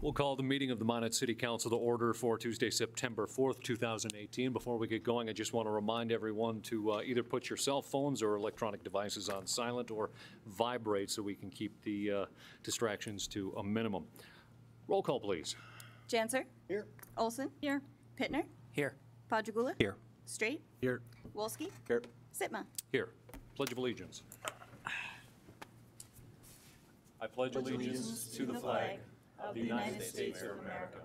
We'll call the meeting of the Minot City Council to order for Tuesday, September 4th, 2018. Before we get going, I just want to remind everyone to either put your cell phones or electronic devices on silent or vibrate so we can keep the distractions to a minimum. Roll call, please. Janser. Here. Olson. Here. Pittner. Here. Padragula. Here. Straight. Here. Wolski. Here. Sitma. Here. Pledge of Allegiance. I pledge allegiance to the flag of the United States of America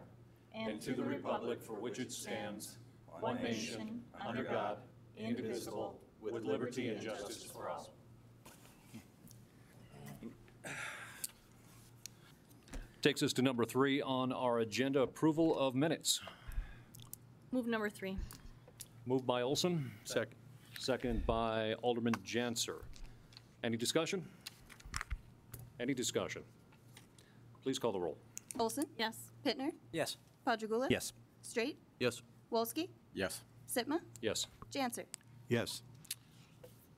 and to the republic for which it stands, one nation, under God, indivisible, with liberty and justice for all. Takes us to number 3 on our agenda, approval of minutes. Move number 3. Moved by Olson. Second by Alderman Janser. Any discussion? Any discussion? Please call the roll. Olson. Yes. Pittner. Yes. Padragula. Yes. Straight. Yes. Wolski. Yes. Sitma. Yes. Janser. Yes.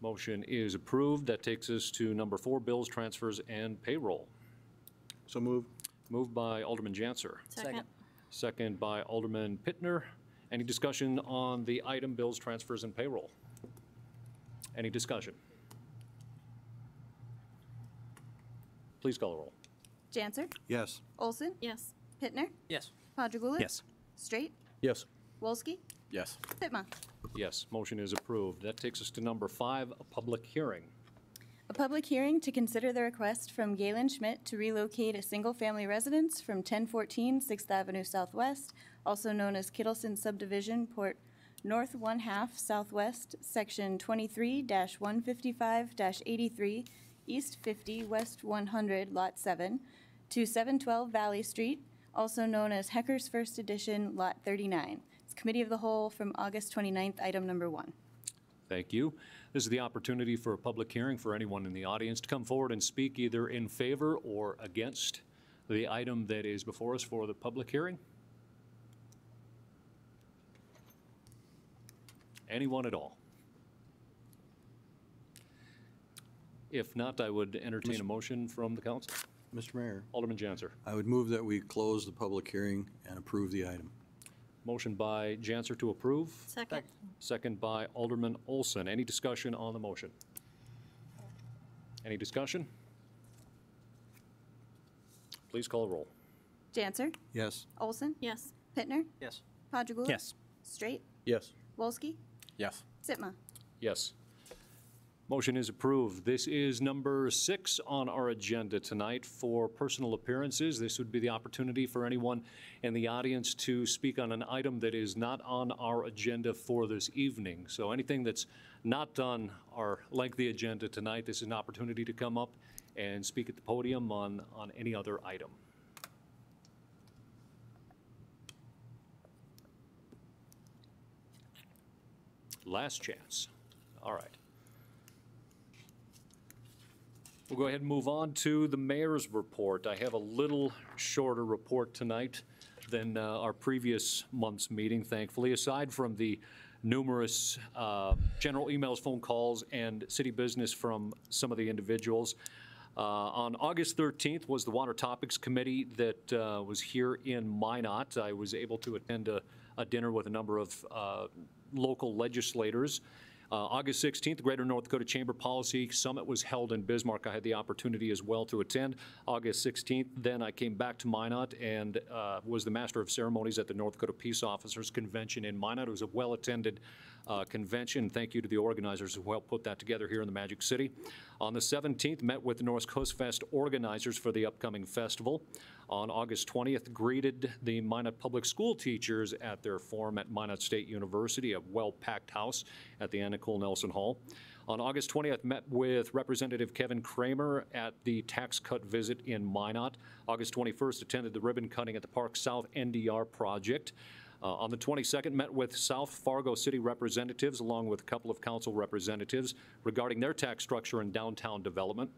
Motion is approved. That takes us to number 4, bills, transfers, and payroll. So moved. Moved by Alderman Janser. Second. Second by Alderman Pittner. Any discussion on the item, bills, transfers, and payroll? Any discussion? Please call the roll. Janser. Yes. Olson. Yes. Pittner. Yes. Padragula. Yes. Straight. Yes. Wolski. Yes. Sitma. Yes, motion is approved. That takes us to number 5, a public hearing. A public hearing to consider the request from Galen Schmidt to relocate a single-family residence from 1014 6th Avenue Southwest, also known as Kittleson Subdivision, Port North 1/2 Southwest, Section 23-155-83, East 50, West 100, Lot 7, to 712 Valley Street, also known as Hecker's First Edition, Lot 39. It's Committee of the Whole from August 29th, item number 1. Thank you. This is the opportunity for a public hearing for anyone in the audience to come forward and speak either in favor or against the item that is before us for the public hearing. Anyone at all? If not, I would entertain a motion from the council. Mr. Mayor, Alderman Janser. I would move that we close the public hearing and approve the item. Motion by Janser to approve. Second. Second by Alderman Olson. Any discussion on the motion? Any discussion? Please call the roll. Janser. Yes. Olson. Yes. Pittner. Yes. Padragula. Yes. Straight. Yes. Wolski. Yes. Sitma. Yes. Motion is approved. This is number 6 on our agenda tonight for personal appearances. This would be the opportunity for anyone in the audience to speak on an item that is not on our agenda for this evening. So anything that's not on our lengthy agenda tonight, this is an opportunity to come up and speak at the podium on any other item. Last chance. All right. We'll go ahead and move on to the mayor's report. I have a little shorter report tonight than our previous month's meeting, thankfully. Aside from the numerous general emails, phone calls, and city business from some of the individuals, on August 13th was the Water Topics Committee that was here in Minot. I was able to attend a dinner with a number of local legislators. August 16th, the Greater North Dakota Chamber Policy Summit was held in Bismarck. I had the opportunity as well to attend. August 16th, then I came back to Minot and was the Master of Ceremonies at the North Dakota Peace Officers Convention in Minot. It was a well-attended convention. Thank you to the organizers who helped put that together here in the Magic City. On the 17th, met with the North Coast Fest organizers for the upcoming festival. On August 20th, greeted the Minot Public School teachers at their forum at Minot State University, a well-packed house at the Anna Cole Nelson Hall. On August 20th, met with Representative Kevin Kramer at the tax cut visit in Minot. August 21st, attended the ribbon cutting at the Park South NDR project. On the 22nd, met with South Fargo City representatives along with a couple of council representatives regarding their tax structure and downtown development.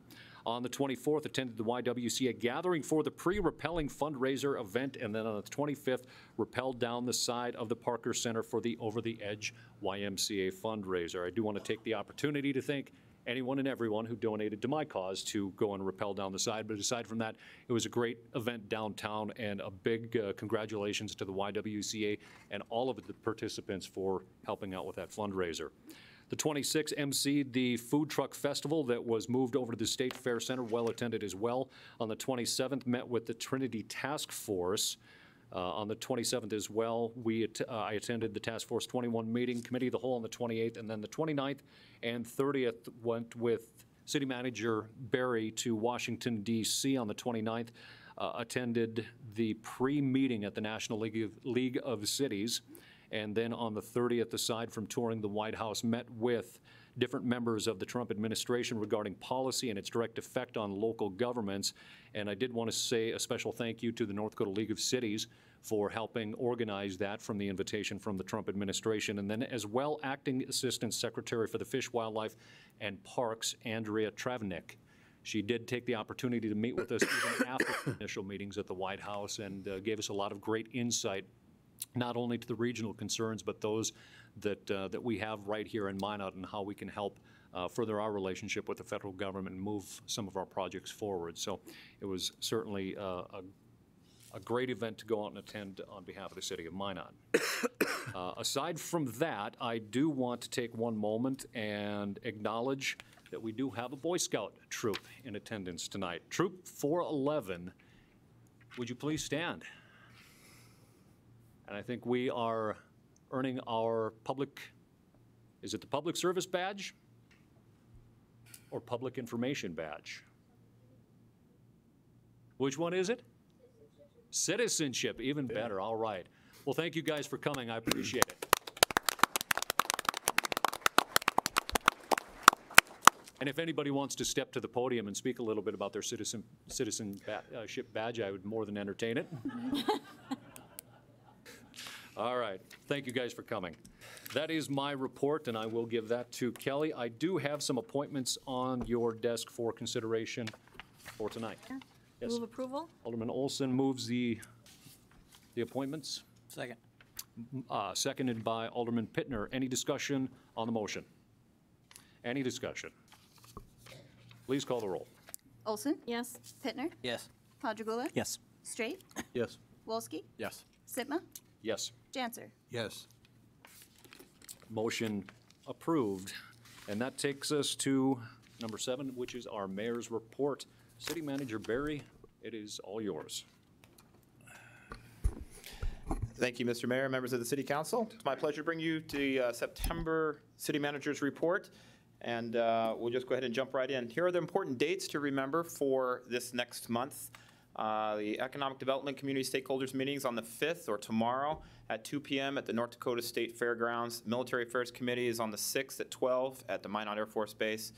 On the 24th, attended the YWCA gathering for the pre-rappelling fundraiser event, and then on the 25th, rappelled down the side of the Parker Center for the Over the Edge YMCA fundraiser. I do want to take the opportunity to thank anyone and everyone who donated to my cause to go and rappel down the side. But aside from that, it was a great event downtown, and a big congratulations to the YWCA and all of the participants for helping out with that fundraiser. The 26th emceed the Food Truck Festival that was moved over to the State Fair Center, well attended as well. On the 27th, met with the Trinity Task Force. On the 27th as well, I attended the Task Force 21 meeting, Committee of the Whole on the 28th, and then the 29th and 30th went with City Manager Barry to Washington, D.C. on the 29th, attended the pre-meeting at the National League of Cities, and then on the 30th, aside from touring the White House, met with different members of the Trump administration regarding policy and its direct effect on local governments. And I did want to say a special thank you to the North Dakota League of Cities for helping organize that from the invitation from the Trump administration. And then as well, Acting Assistant Secretary for the Fish, Wildlife, and Parks, Andrea Travnik. She did take the opportunity to meet with us even after the initial meetings at the White House, and gave us a lot of great insight, not only to the regional concerns, but those that we have right here in Minot, and how we can help further our relationship with the federal government and move some of our projects forward. So it was certainly a great event to go out and attend on behalf of the city of Minot. Aside from that, I do want to take one moment and acknowledge that we do have a Boy Scout troop in attendance tonight. Troop 411, would you please stand? And I think we are earning our is it the public service badge or public information badge? Which one is it? Citizenship, even better, all right. Well, thank you guys for coming, I appreciate it. And if anybody wants to step to the podium and speak a little bit about their citizenship badge, I would more than entertain it. All right, thank you guys for coming. That is my report, and I will give that to Kelly. I do have some appointments on your desk for consideration for tonight. Yes. Move approval? Alderman Olson moves the appointments. Second. Seconded by Alderman Pittner. Any discussion on the motion? Any discussion? Please call the roll. Olson? Yes. Pittner? Yes. Padragula? Yes. Straight? Yes. Wolski? Yes. Sitma? Yes. Janser? Yes. Motion approved. And that takes us to number 7, which is our mayor's report. City Manager Barry, it is all yours. Thank you, Mr. Mayor, members of the City Council. It's my pleasure to bring you the September City Manager's Report, and we'll just go ahead and jump right in. Here are the important dates to remember for this next month. The Economic Development Community Stakeholders Meetings on the 5th, or tomorrow, at 2 p.m. at the North Dakota State Fairgrounds. Military Affairs Committee is on the 6th at 12 at the Minot Air Force Base.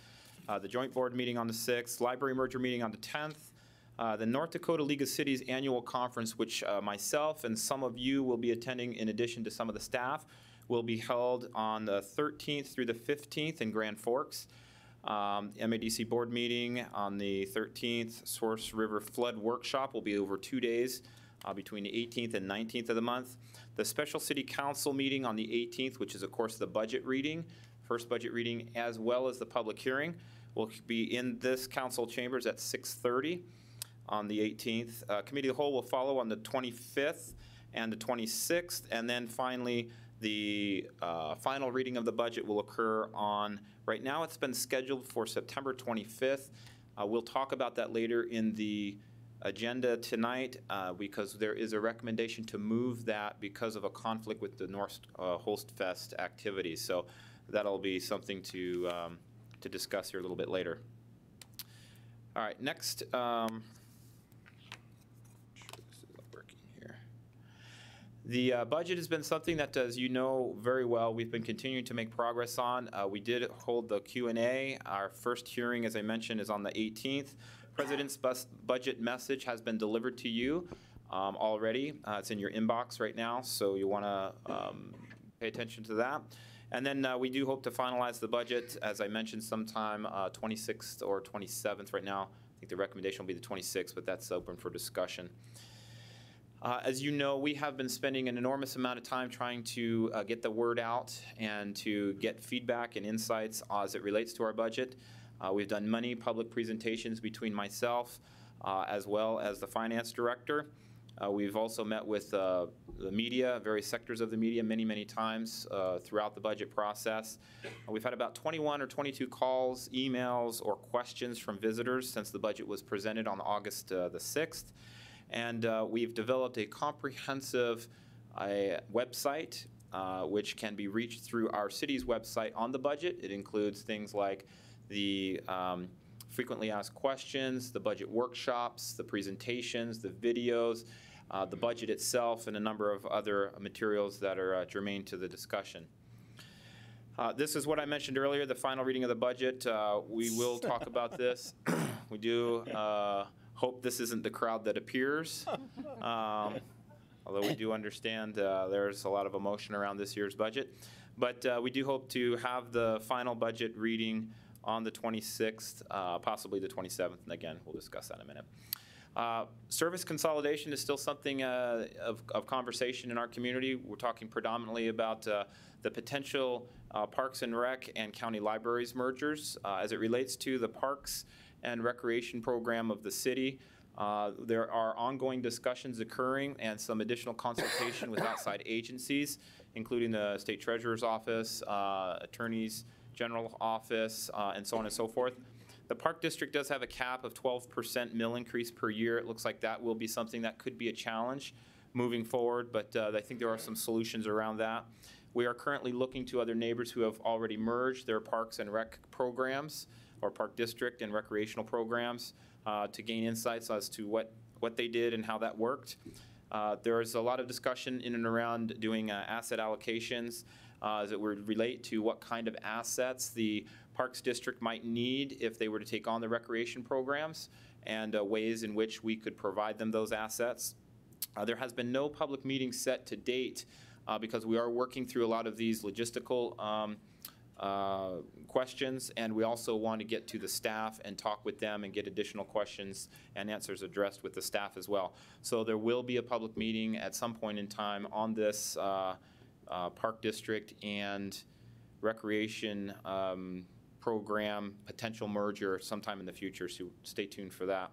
The Joint Board meeting on the 6th. Library Merger meeting on the 10th. The North Dakota League of Cities Annual Conference, which myself and some of you will be attending in addition to some of the staff, will be held on the 13th through the 15th in Grand Forks. MADC board meeting on the 13th. Source River Flood Workshop will be over 2 days between the 18th and 19th of the month. The special city council meeting on the 18th, which is of course the budget reading, first budget reading, as well as the public hearing, will be in this council chambers at 6:30 on the 18th. Committee of the Whole will follow on the 25th and the 26th, and then finally the final reading of the budget will occur on, right now it's been scheduled for September 25th. We'll talk about that later in the agenda tonight because there is a recommendation to move that because of a conflict with the North Holst Fest activities. So that'll be something to discuss here a little bit later. All right, next. The budget has been something that, as you know very well, we've been continuing to make progress on. We did hold the Q&A. Our first hearing, as I mentioned, is on the 18th. President's budget message has been delivered to you already. It's in your inbox right now, so you want to pay attention to that. And then we do hope to finalize the budget, as I mentioned, sometime 26th or 27th right now. I think the recommendation will be the 26th, but that's open for discussion. As you know, we have been spending an enormous amount of time trying to get the word out and to get feedback and insights as it relates to our budget. We've done many public presentations between myself as well as the finance director. We've also met with the media, various sectors of the media, many times throughout the budget process. We've had about 21 or 22 calls, emails, or questions from visitors since the budget was presented on August the 6th. And we've developed a comprehensive website which can be reached through our city's website on the budget. It includes things like the frequently asked questions, the budget workshops, the presentations, the videos, the budget itself, and a number of other materials that are germane to the discussion. This is what I mentioned earlier, the final reading of the budget. We will talk about this. We do hope this isn't the crowd that appears. Although we do understand there's a lot of emotion around this year's budget. But we do hope to have the final budget reading on the 26th, possibly the 27th, and again, we'll discuss that in a minute. Service consolidation is still something of conversation in our community. We're talking predominantly about the potential Parks and Rec and county libraries mergers. As it relates to the Parks and Recreation program of the city, there are ongoing discussions occurring and some additional consultation with outside agencies, including the State Treasurer's Office, Attorney's General Office, and so on and so forth. The Park District does have a cap of 12% mill increase per year. It looks like that will be something that could be a challenge moving forward, but I think there are some solutions around that. We are currently looking to other neighbors who have already merged their Parks and Rec programs, or Park District and recreational programs, to gain insights as to what they did and how that worked. There is a lot of discussion in and around doing asset allocations as it would relate to what kind of assets the Parks District might need if they were to take on the recreation programs, and ways in which we could provide them those assets. There has been no public meeting set to date because we are working through a lot of these logistical questions, and we also want to get to the staff and talk with them and get additional questions and answers addressed with the staff as well. So there will be a public meeting at some point in time on this Park District and Recreation program potential merger sometime in the future, so stay tuned for that.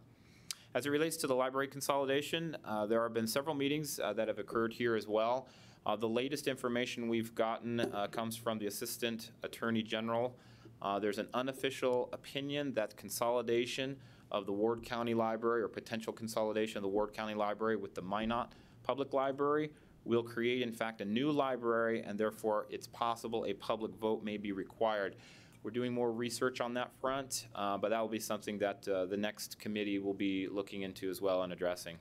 As it relates to the library consolidation, there have been several meetings that have occurred here as well. The latest information we've gotten comes from the Assistant Attorney General. There's an unofficial opinion that consolidation of the Ward County Library, or potential consolidation of the Ward County Library with the Minot Public Library, will create, in fact, a new library, and therefore it's possible a public vote may be required. We're doing more research on that front, but that will be something that the next committee will be looking into as well and addressing.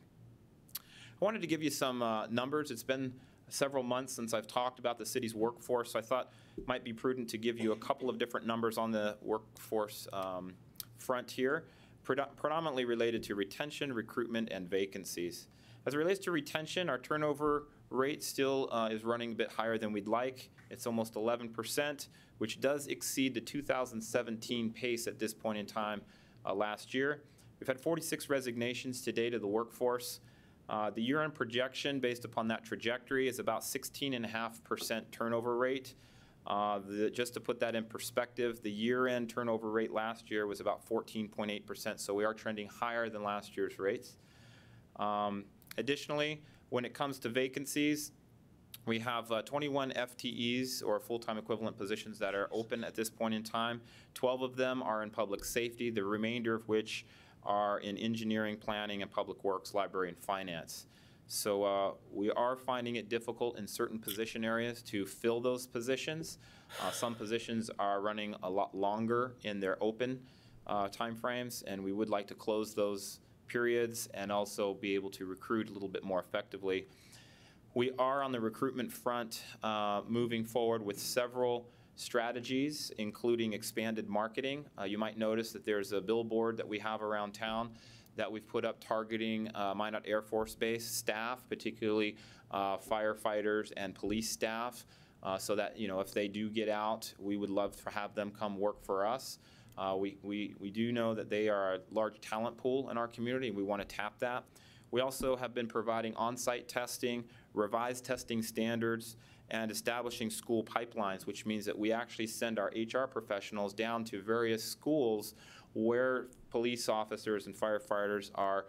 I wanted to give you some numbers. It's been several months since I've talked about the city's workforce, so I thought it might be prudent to give you a couple of different numbers on the workforce front here, predominantly related to retention, recruitment, and vacancies. As it relates to retention, our turnover rate still is running a bit higher than we'd like. It's almost 11%, which does exceed the 2017 pace at this point in time last year. We've had 46 resignations to date of the workforce. The year-end projection based upon that trajectory is about 16.5% turnover rate. Just to put that in perspective, the year-end turnover rate last year was about 14.8%, so we are trending higher than last year's rates. Additionally, when it comes to vacancies, we have 21 FTEs, or full-time equivalent positions, that are open at this point in time. 12 of them are in public safety, the remainder of which are in engineering, planning, and public works, library, and finance. So we are finding it difficult in certain position areas to fill those positions. Some positions are running a lot longer in their open timeframes, and we would like to close those periods and also be able to recruit a little bit more effectively. We are on the recruitment front moving forward with several strategies, including expanded marketing. You might notice that there's a billboard that we have around town that we've put up targeting Minot Air Force Base staff, particularly firefighters and police staff, so that, you know, if they do get out, we would love to have them come work for us. We do know that they are a large talent pool in our community, and we want to tap that. We also have been providing on-site testing, revised testing standards, and establishing school pipelines, which means that we actually send our HR professionals down to various schools where police officers and firefighters are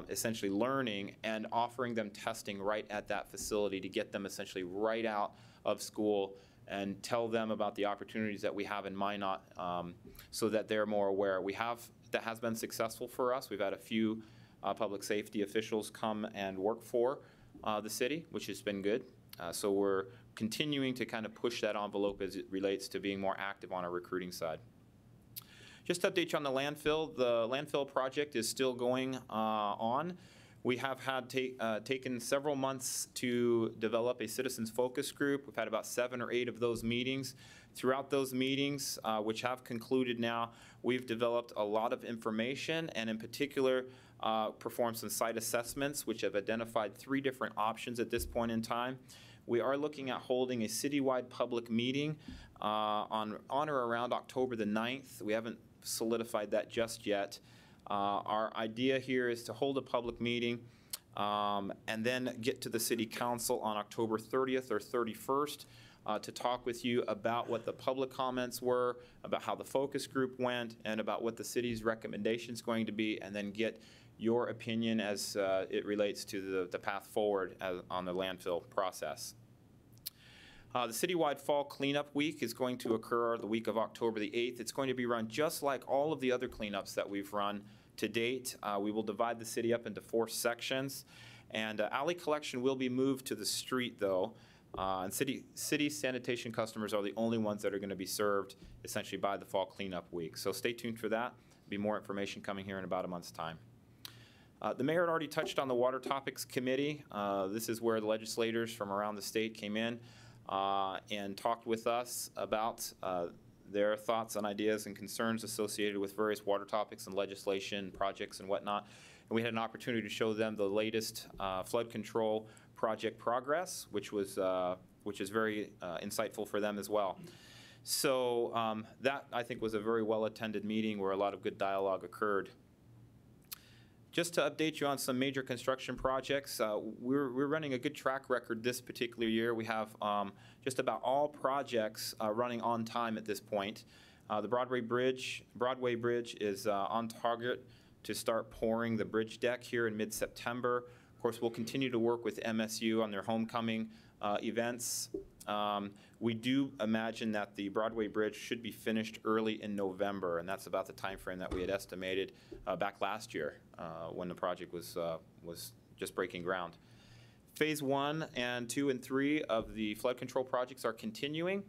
essentially learning and offering them testing right at that facility to get them essentially right out of school and tell them about the opportunities that we have in Minot so that they're more aware. That has been successful for us. We've had a few public safety officials come and work for the city, which has been good. So we're continuing to kind of push that envelope as it relates to being more active on our recruiting side. Just to update you on the landfill project is still going on. We have had taken several months to develop a citizens focus group. We've had about 7 or 8 of those meetings. Throughout those meetings, which have concluded now, we've developed a lot of information and in particular performed some site assessments which have identified 3 different options at this point in time. We are looking at holding a citywide public meeting on or around October the 9th. We haven't solidified that just yet. Our idea here is to hold a public meeting and then get to the City Council on October 30th or 31st to talk with you about what the public comments were, about how the focus group went, and about what the city's recommendation is going to be, and then get your opinion as it relates to the path forward on the landfill process. The citywide fall cleanup week is going to occur the week of October the 8th. It's going to be run just like all of the other cleanups that we've run to date. We will divide the city up into 4 sections, and alley collection will be moved to the street though. And city sanitation customers are the only ones that are going to be served essentially by the fall cleanup week. So stay tuned for that. There'll be more information coming here in about a month's time. The mayor had already touched on the Water Topics Committee. This is where the legislators from around the state came in and talked with us about their thoughts and ideas and concerns associated with various water topics and legislation, projects and whatnot. And we had an opportunity to show them the latest flood control project progress, which is very insightful for them as well. So that, I think, was a very well-attended meeting where a lot of good dialogue occurred. Just to update you on some major construction projects, we're running a good track record this particular year. We have just about all projects running on time at this point. The Broadway Bridge is on target to start pouring the bridge deck here in mid-September. Of course, we'll continue to work with MSU on their homecoming events. We do imagine that the Broadway Bridge should be finished early in November, and that's about the time frame that we had estimated back last year when the project was just breaking ground. Phase 1 and 2 and 3 of the flood control projects are continuing.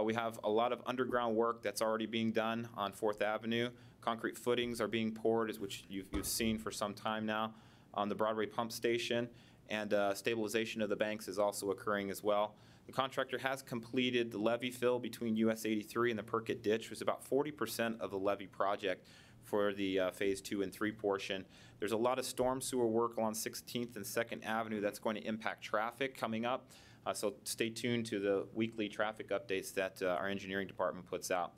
We have a lot of underground work that's already being done on 4th Avenue. Concrete footings are being poured, which you've seen for some time now, on the Broadway pump station, and stabilization of the banks is also occurring as well. The contractor has completed the levee fill between US 83 and the Perkett Ditch, which is about 40% of the levee project for the Phase 2 and 3 portion. There's a lot of storm sewer work along 16th and 2nd Avenue that's going to impact traffic coming up. So stay tuned to the weekly traffic updates that our engineering department puts out.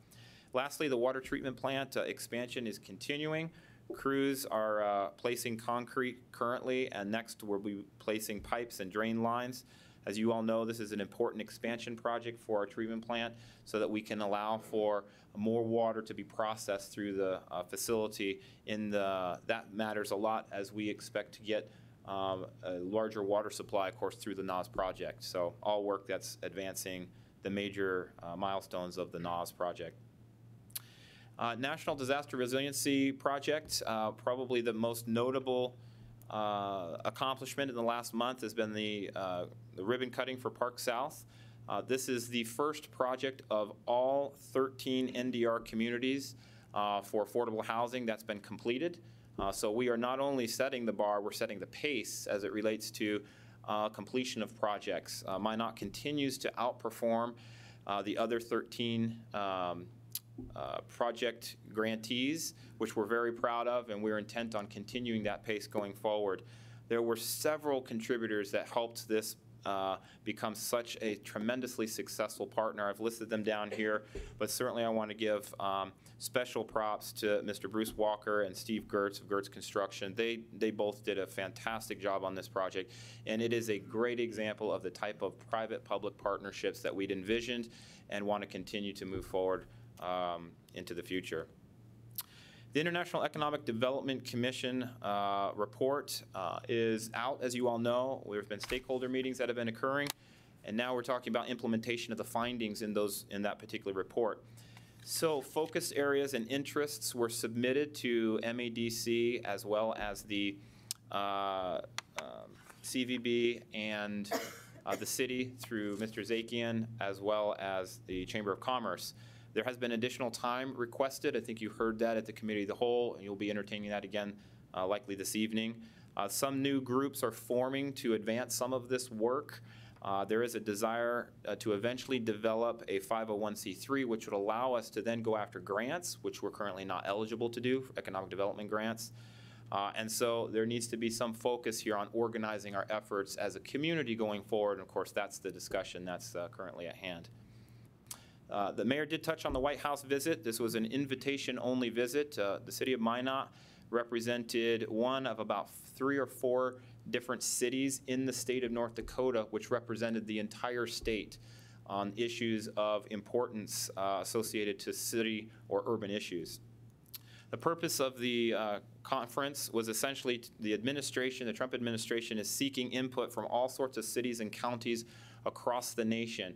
Lastly, the water treatment plant expansion is continuing. Crews are placing concrete currently, and next we'll be placing pipes and drain lines. As you all know, this is an important expansion project for our treatment plant so that we can allow for more water to be processed through the facility. That matters a lot as we expect to get a larger water supply, of course, through the NAS project. So all work that's advancing the major milestones of the NAS project. National Disaster Resiliency Project, probably the most notable accomplishment in the last month has been the ribbon cutting for Park South. This is the first project of all 13 NDR communities for affordable housing that's been completed. So we are not only setting the bar, we're setting the pace as it relates to completion of projects. Minot continues to outperform the other 13 project grantees, which we're very proud of, and we're intent on continuing that pace going forward. There were several contributors that helped this become such a tremendously successful partner. I've listed them down here, but certainly I want to give special props to Mr. Bruce Walker and Steve Gertz of Gertz Construction. They both did a fantastic job on this project, and it is a great example of the type of private-public partnerships that we'd envisioned and want to continue to move forward into the future. The International Economic Development Commission report is out, as you all know. There have been stakeholder meetings that have been occurring, and now we're talking about implementation of the findings in that particular report. So focus areas and interests were submitted to MADC as well as the CVB and the city through Mr. Zakian, as well as the Chamber of Commerce. There has been additional time requested. I think you heard that at the Committee of the Whole, and you'll be entertaining that again likely this evening. Some new groups are forming to advance some of this work. There is a desire to eventually develop a 501c3, which would allow us to then go after grants, which we're currently not eligible to do, for economic development grants. And so there needs to be some focus here on organizing our efforts as a community going forward. And of course, that's the discussion that's currently at hand. The mayor did touch on the White House visit. This was an invitation-only visit. The city of Minot represented one of about 3 or 4 different cities in the state of North Dakota, which represented the entire state on issues of importance associated to city or urban issues. The purpose of the conference was essentially the administration, the Trump administration, is seeking input from all sorts of cities and counties across the nation.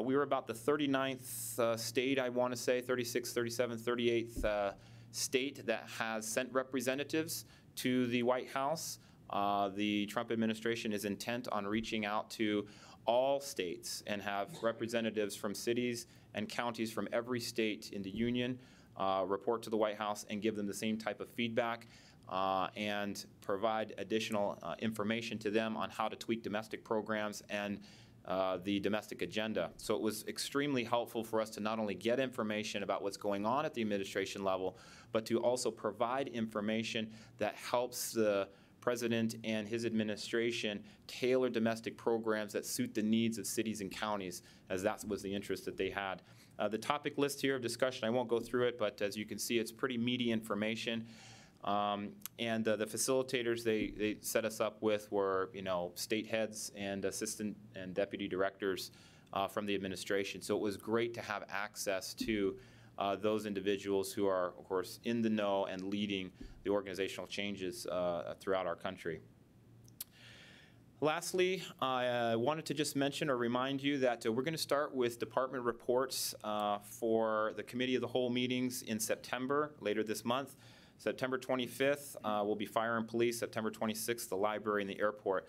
We were about the 39th state, I want to say, 36th, 37th, 38th state that has sent representatives to the White House. The Trump administration is intent on reaching out to all states and have representatives from cities and counties from every state in the union report to the White House and give them the same type of feedback and provide additional information to them on how to tweak domestic programs and the domestic agenda. So it was extremely helpful for us to not only get information about what's going on at the administration level, but to also provide information that helps the president and his administration tailor domestic programs that suit the needs of cities and counties, as that was the interest that they had. The topic list here of discussion, I won't go through it, but as you can see, it's pretty meaty information. And the facilitators they set us up with were, state heads and assistant and deputy directors from the administration. So it was great to have access to those individuals who are, of course, in the know and leading the organizational changes throughout our country. Lastly, I wanted to just mention or remind you that we're going to start with department reports for the Committee of the Whole meetings in September, later this month. September 25th will be Fire and Police. September 26th, the Library and the Airport.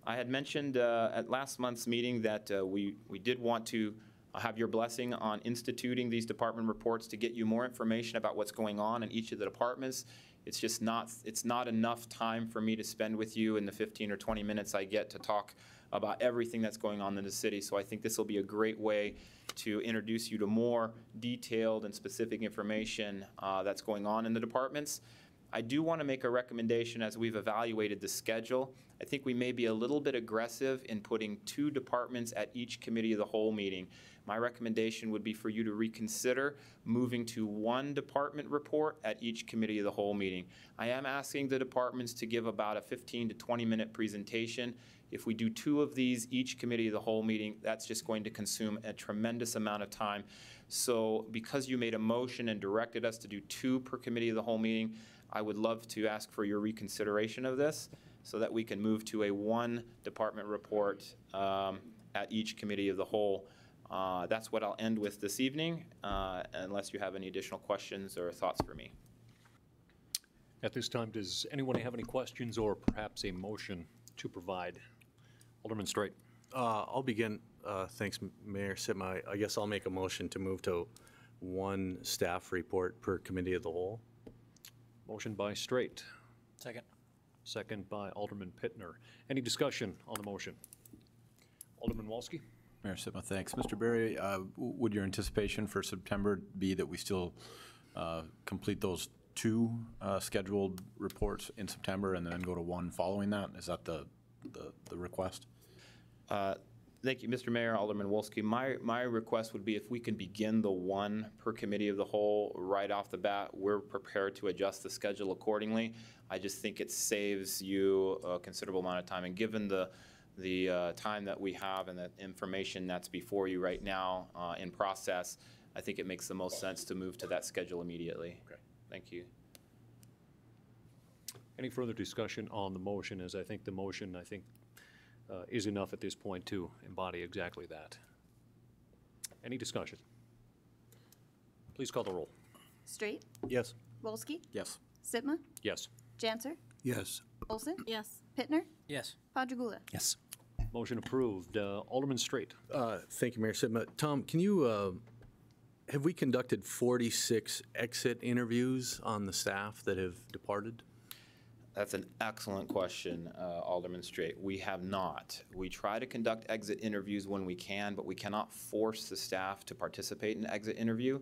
I had mentioned at last month's meeting that we did want to have your blessing on instituting these department reports to get you more information about what's going on in each of the departments. It's just not enough time for me to spend with you in the 15 or 20 minutes I get to talk about everything that's going on in the city. So I think this will be a great way to introduce you to more detailed and specific information that's going on in the departments. I do want to make a recommendation as we've evaluated the schedule. I think we may be a little bit aggressive in putting 2 departments at each Committee of the Whole meeting. My recommendation would be for you to reconsider moving to 1 department report at each Committee of the Whole meeting. I am asking the departments to give about a 15 to 20-minute presentation. If we do 2 of these each Committee of the Whole meeting, that's just going to consume a tremendous amount of time. So because you made a motion and directed us to do 2 per Committee of the Whole meeting, I would love to ask for your reconsideration of this so that we can move to a 1 department report at each Committee of the Whole. That's what I'll end with this evening, unless you have any additional questions or thoughts for me. At this time, does anyone have any questions or perhaps a motion to provide? Alderman Straight. I'll begin. Thanks, Mayor Sitma. I guess I'll make a motion to move to 1 staff report per Committee of the Whole. Motion by Straight. Second. Second by Alderman Pittner. Any discussion on the motion? Alderman Walski. Mayor Sitma, thanks. Mr. Berry, would your anticipation for September be that we still complete those 2 scheduled reports in September and then go to 1 following that? Is that the request? Thank you, Mr. Mayor, Alderman Wolski. My request would be if we can begin the one per committee of the whole right off the bat, we're prepared to adjust the schedule accordingly. I just think it saves you a considerable amount of time. And given the time that we have and the information that's before you right now in process, I think it makes the most sense to move to that schedule immediately. Okay. Thank you. Any further discussion on the motion, as I think the motion, is enough at this point to embody exactly that. Any discussion? Please call the roll. Straight, Yes. Wolski, Yes. Sitma, Yes. Janser, Yes. Olson, Yes. Pittner, Yes. Padragula. Yes. Motion approved. Alderman Straight. Thank you, Mayor Sidma. Tom, can you, have we conducted 46 exit interviews on the staff that have departed? That's an excellent question, Alderman Straight. We have not. We try to conduct exit interviews when we can, but we cannot force the staff to participate in an exit interview.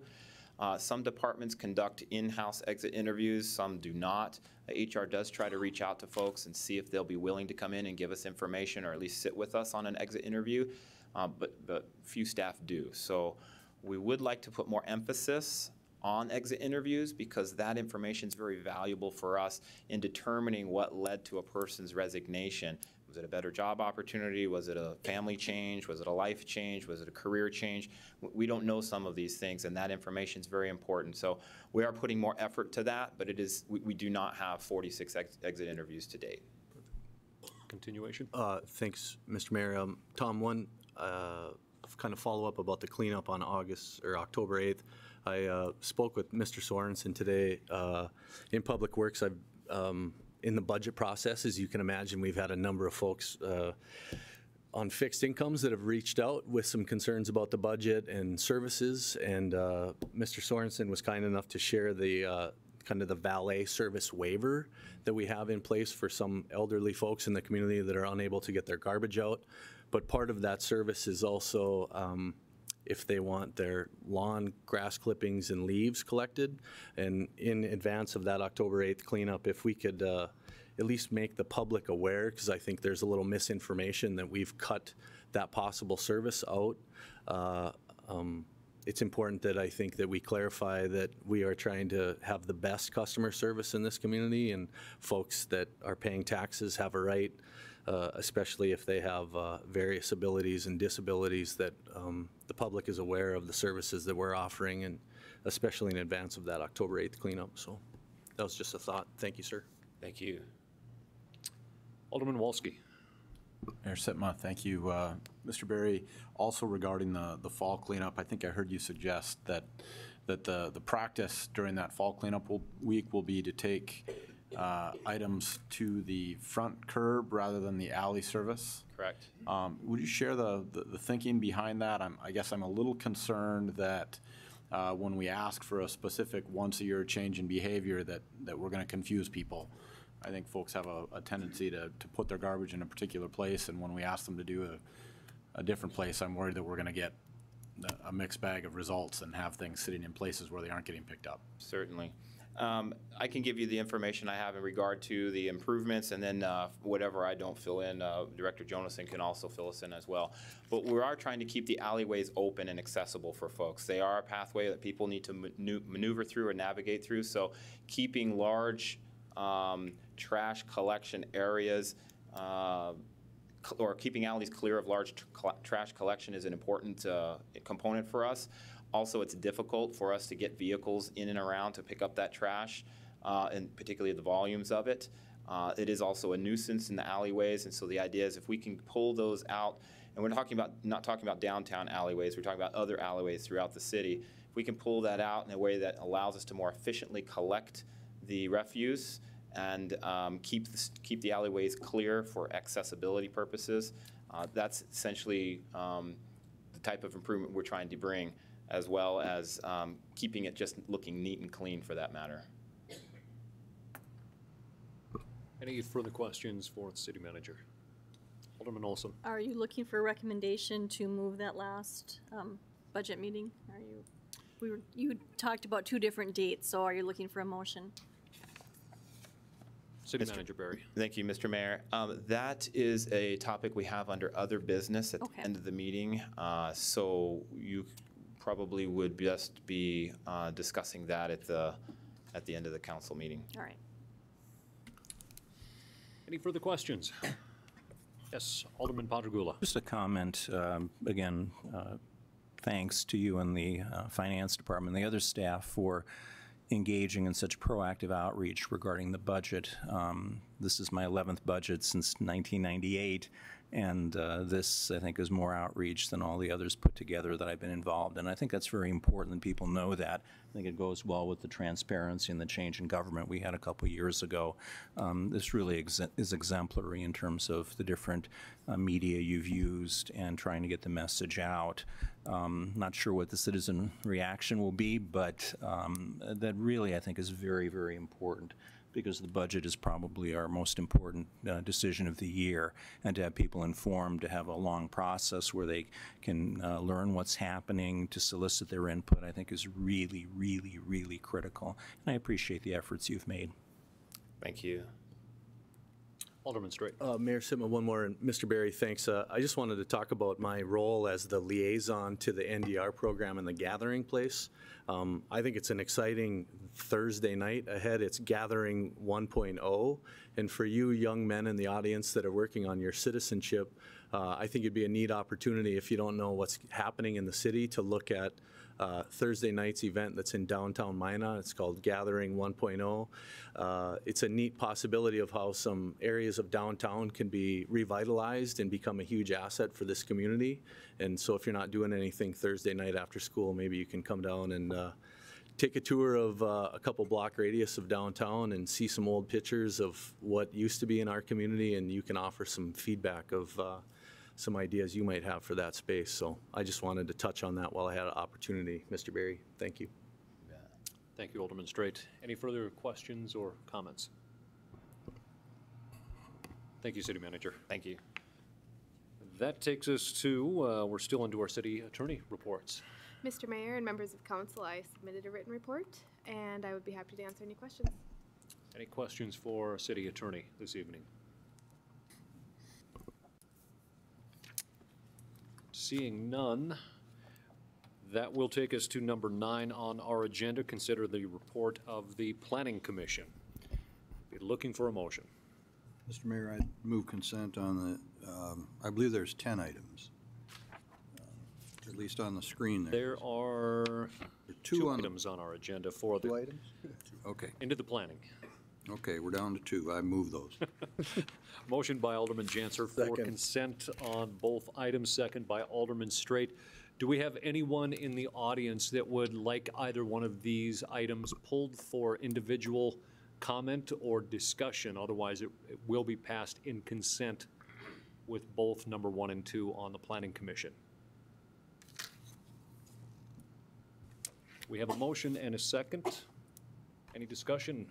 Some departments conduct in-house exit interviews, some do not. HR does try to reach out to folks and see if they'll be willing to come in and give us information or at least sit with us on an exit interview, but few staff do. So we would like to put more emphasis on exit interviews because that information is very valuable for us in determining what led to a person's resignation. Was it a better job opportunity? Was it a family change? Was it a life change? Was it a career change? We don't know some of these things, and that information is very important. So we are putting more effort to that, but we do not have 46 exit interviews to date. Continuation. Thanks, Mr. Mayor. Tom, one kind of follow-up about the cleanup on October 8th. I spoke with Mr. Sorensen today in Public Works. In the budget process, as you can imagine, we've had a number of folks on fixed incomes that have reached out with some concerns about the budget and services. And Mr. Sorensen was kind enough to share the kind of the valet service waiver that we have in place for some elderly folks in the community that are unable to get their garbage out. But part of that service is also if they want their lawn grass clippings and leaves collected. And in advance of that October 8th cleanup, if we could at least make the public aware, because I think there's a little misinformation that we've cut that possible service out. It's important that I think that we clarify that we are trying to have the best customer service in this community, and folks that are paying taxes have a right, especially if they have various abilities and disabilities, that the public is aware of the services that we're offering, and especially in advance of that October 8th cleanup. So that was just a thought. Thank you, sir. Thank you. Alderman Wolski. Mayor Sitma, thank you. Mr. Berry, also regarding the fall cleanup, I think I heard you suggest that the practice during that fall cleanup week will be to take items to the front curb rather than the alley service. Correct. Would you share the thinking behind that? I guess I'm a little concerned that when we ask for a specific once-a-year change in behavior that we're going to confuse people. I think folks have a tendency to put their garbage in a particular place, and when we ask them to do a different place, I'm worried that we're going to get a mixed bag of results and have things sitting in places where they aren't getting picked up. Certainly. I can give you the information I have in regard to the improvements, and then whatever I don't fill in, Director Jonason can also fill us in as well. But we are trying to keep the alleyways open and accessible for folks. They are a pathway that people need to maneuver through or navigate through, so keeping large trash collection areas or keeping alleys clear of large trash collection is an important component for us. Also, it's difficult for us to get vehicles in and around to pick up that trash, and particularly the volumes of it. It is also a nuisance in the alleyways, and so the idea is if we can pull those out, and we're not talking about downtown alleyways, we're talking about other alleyways throughout the city. If we can pull that out in a way that allows us to more efficiently collect the refuse and keep the alleyways clear for accessibility purposes, that's essentially the type of improvement we're trying to bring, as well as keeping it just looking neat and clean for that matter. Any further questions for the city manager? Alderman Olson. Are you looking for a recommendation to move that last budget meeting? You talked about 2 different dates, so are you looking for a motion? City Manager Barry. Thank you, Mr. Mayor. That is a topic we have under other business at the Okay. end of the meeting. So you probably would just be discussing that at the end of the council meeting. All right. Any further questions? Yes, Alderman Padragula. Just a comment, again, thanks to you and the Finance Department and the other staff for engaging in such proactive outreach regarding the budget. This is my 11th budget since 1998, and this, I think, is more outreach than all the others put together that I've been involved in. I think that's very important that people know that. I think it goes well with the transparency and the change in government we had a couple years ago. This really is exemplary in terms of the different media you've used and trying to get the message out. Not sure what the citizen reaction will be, but that really, I think, is very, very important, because the budget is probably our most important decision of the year, and to have people informed, to have a long process where they can learn what's happening, to solicit their input, I think is really, really, really critical. And I appreciate the efforts you've made. Thank you. Alderman Straight. Mayor Sitma, one more, and Mr. Barry, thanks. I just wanted to talk about my role as the liaison to the NDR program in the Gathering Place. I think it's an exciting Thursday night ahead. It's Gathering 1.0, and for you young men in the audience that are working on your citizenship, I think it'd be a neat opportunity, if you don't know what's happening in the city, to look at Thursday night's event that's in downtown Minot. It's called Gathering 1.0. It's a neat possibility of how some areas of downtown can be revitalized and become a huge asset for this community. And so if you're not doing anything Thursday night after school, maybe you can come down and take a tour of a couple block radius of downtown and see some old pictures of what used to be in our community, and you can offer some feedback of some ideas you might have for that space. So I just wanted to touch on that while I had an opportunity, Mr. Barry. Thank you. Thank you, Alderman Straight. Any further questions or comments? Thank you, City Manager. Thank you. That takes us to, we're still into our city attorney reports. Mr. Mayor and members of council, I submitted a written report, and I would be happy to answer any questions. Any questions for city attorney this evening? Seeing none, that will take us to number 9 on our agenda. Consider the report of the Planning Commission. Be looking for a motion. Mr. Mayor, I'd move consent on the, I believe there's 10 items, at least on the screen there. There are There are two two on items on our agenda for Two the, items? Okay, into the planning. okay, we're down to 2. I move those. Motion by Alderman Janser for consent on both items, second by Alderman Straight. Do we have anyone in the audience that would like either one of these items pulled for individual comment or discussion? Otherwise, it will be passed in consent with both number 1 and 2 on the Planning Commission. We have a motion and a second. Any discussion?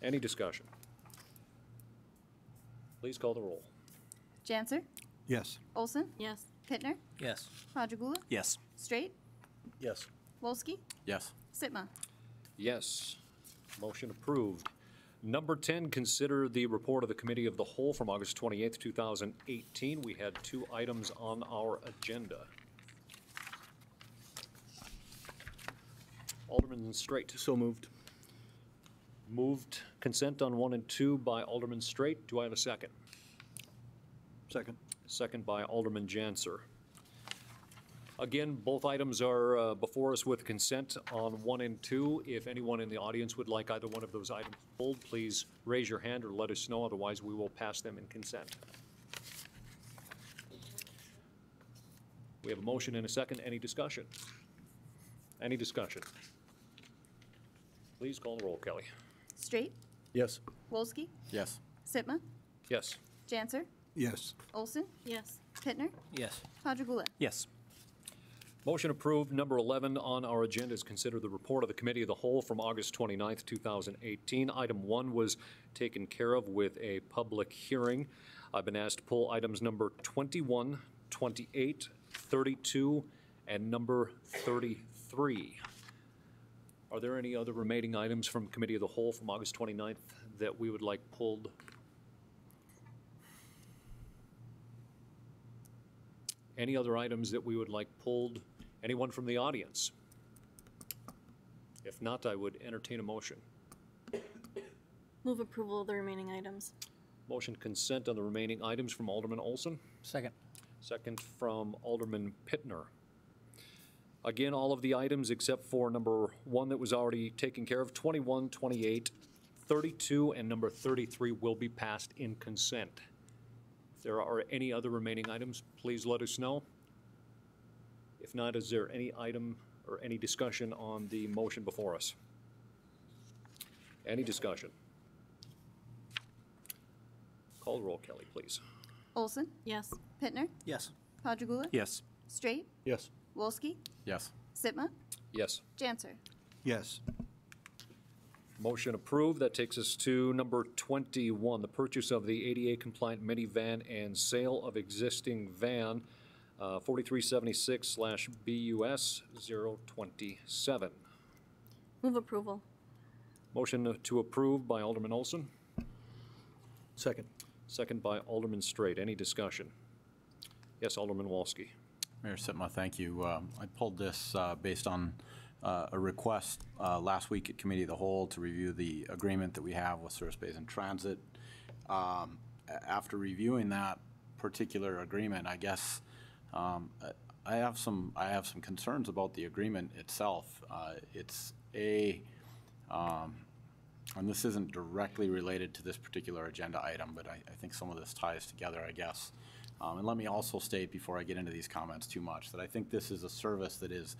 Any discussion? Please call the roll. Janser, Yes. Olson, Yes. Pittner, Yes. Padragula, Yes. Straight, Yes. Wolski, Yes. Sitma. Yes. Motion approved. Number 10, consider the report of the Committee of the Whole from August 28th, 2018. We had 2 items on our agenda. Alderman Straight. So moved. Moved consent on 1 and 2 by Alderman Straight. Do I have a second? Second. Second by Alderman Janser. Again, both items are before us with consent on 1 and 2. If anyone in the audience would like either one of those items pulled, please raise your hand or let us know. Otherwise, we will pass them in consent. We have a motion and a second. Any discussion? Any discussion? Please call the roll, Kelly. Straight, Yes. Wolski, Yes. Sitma, Yes. Janser, Yes. Olson, Yes. Pittner, Yes. Padragula. Yes. Motion approved. Number 11 on our agenda is consider the report of the Committee of the Whole from August 29th, 2018. Item 1 was taken care of with a public hearing. I've been asked to pull items number 21, 28, 32, and number 33. Are there any other remaining items from Committee of the Whole from August 29th that we would like pulled? Any other items that we would like pulled? Anyone from the audience? If not, I would entertain a motion. Move approval of the remaining items. Motion consent on the remaining items from Alderman Olson. Second. Second from Alderman Pittner. Again, all of the items except for number 1 that was already taken care of, 21, 28, 32, and number 33 will be passed in consent. If there are any other remaining items, please let us know. If not, is there any item or any discussion on the motion before us? Any discussion? Call the roll, Kelly, please. Olson? Yes. Pittner? Yes. Padragula? Yes. Straight? Yes. Wolski? Yes. Sitma? Yes. Janser? Yes. Motion approved. That takes us to number 21, the purchase of the ADA-compliant minivan and sale of existing van, 4376/BUS 027. Move approval. Motion to approve by Alderman Olson, Second. second by Alderman Straight. Any discussion? Yes, Alderman Wolski. Mayor Sitma, thank you. I pulled this based on a request last week at Committee of the Whole to review the agreement that we have with Service Basin Transit. After reviewing that particular agreement, I guess I have some concerns about the agreement itself. It's and this isn't directly related to this particular agenda item, but I think some of this ties together, I guess. And let me also state, before I get into these comments too much, that I think this is a service that is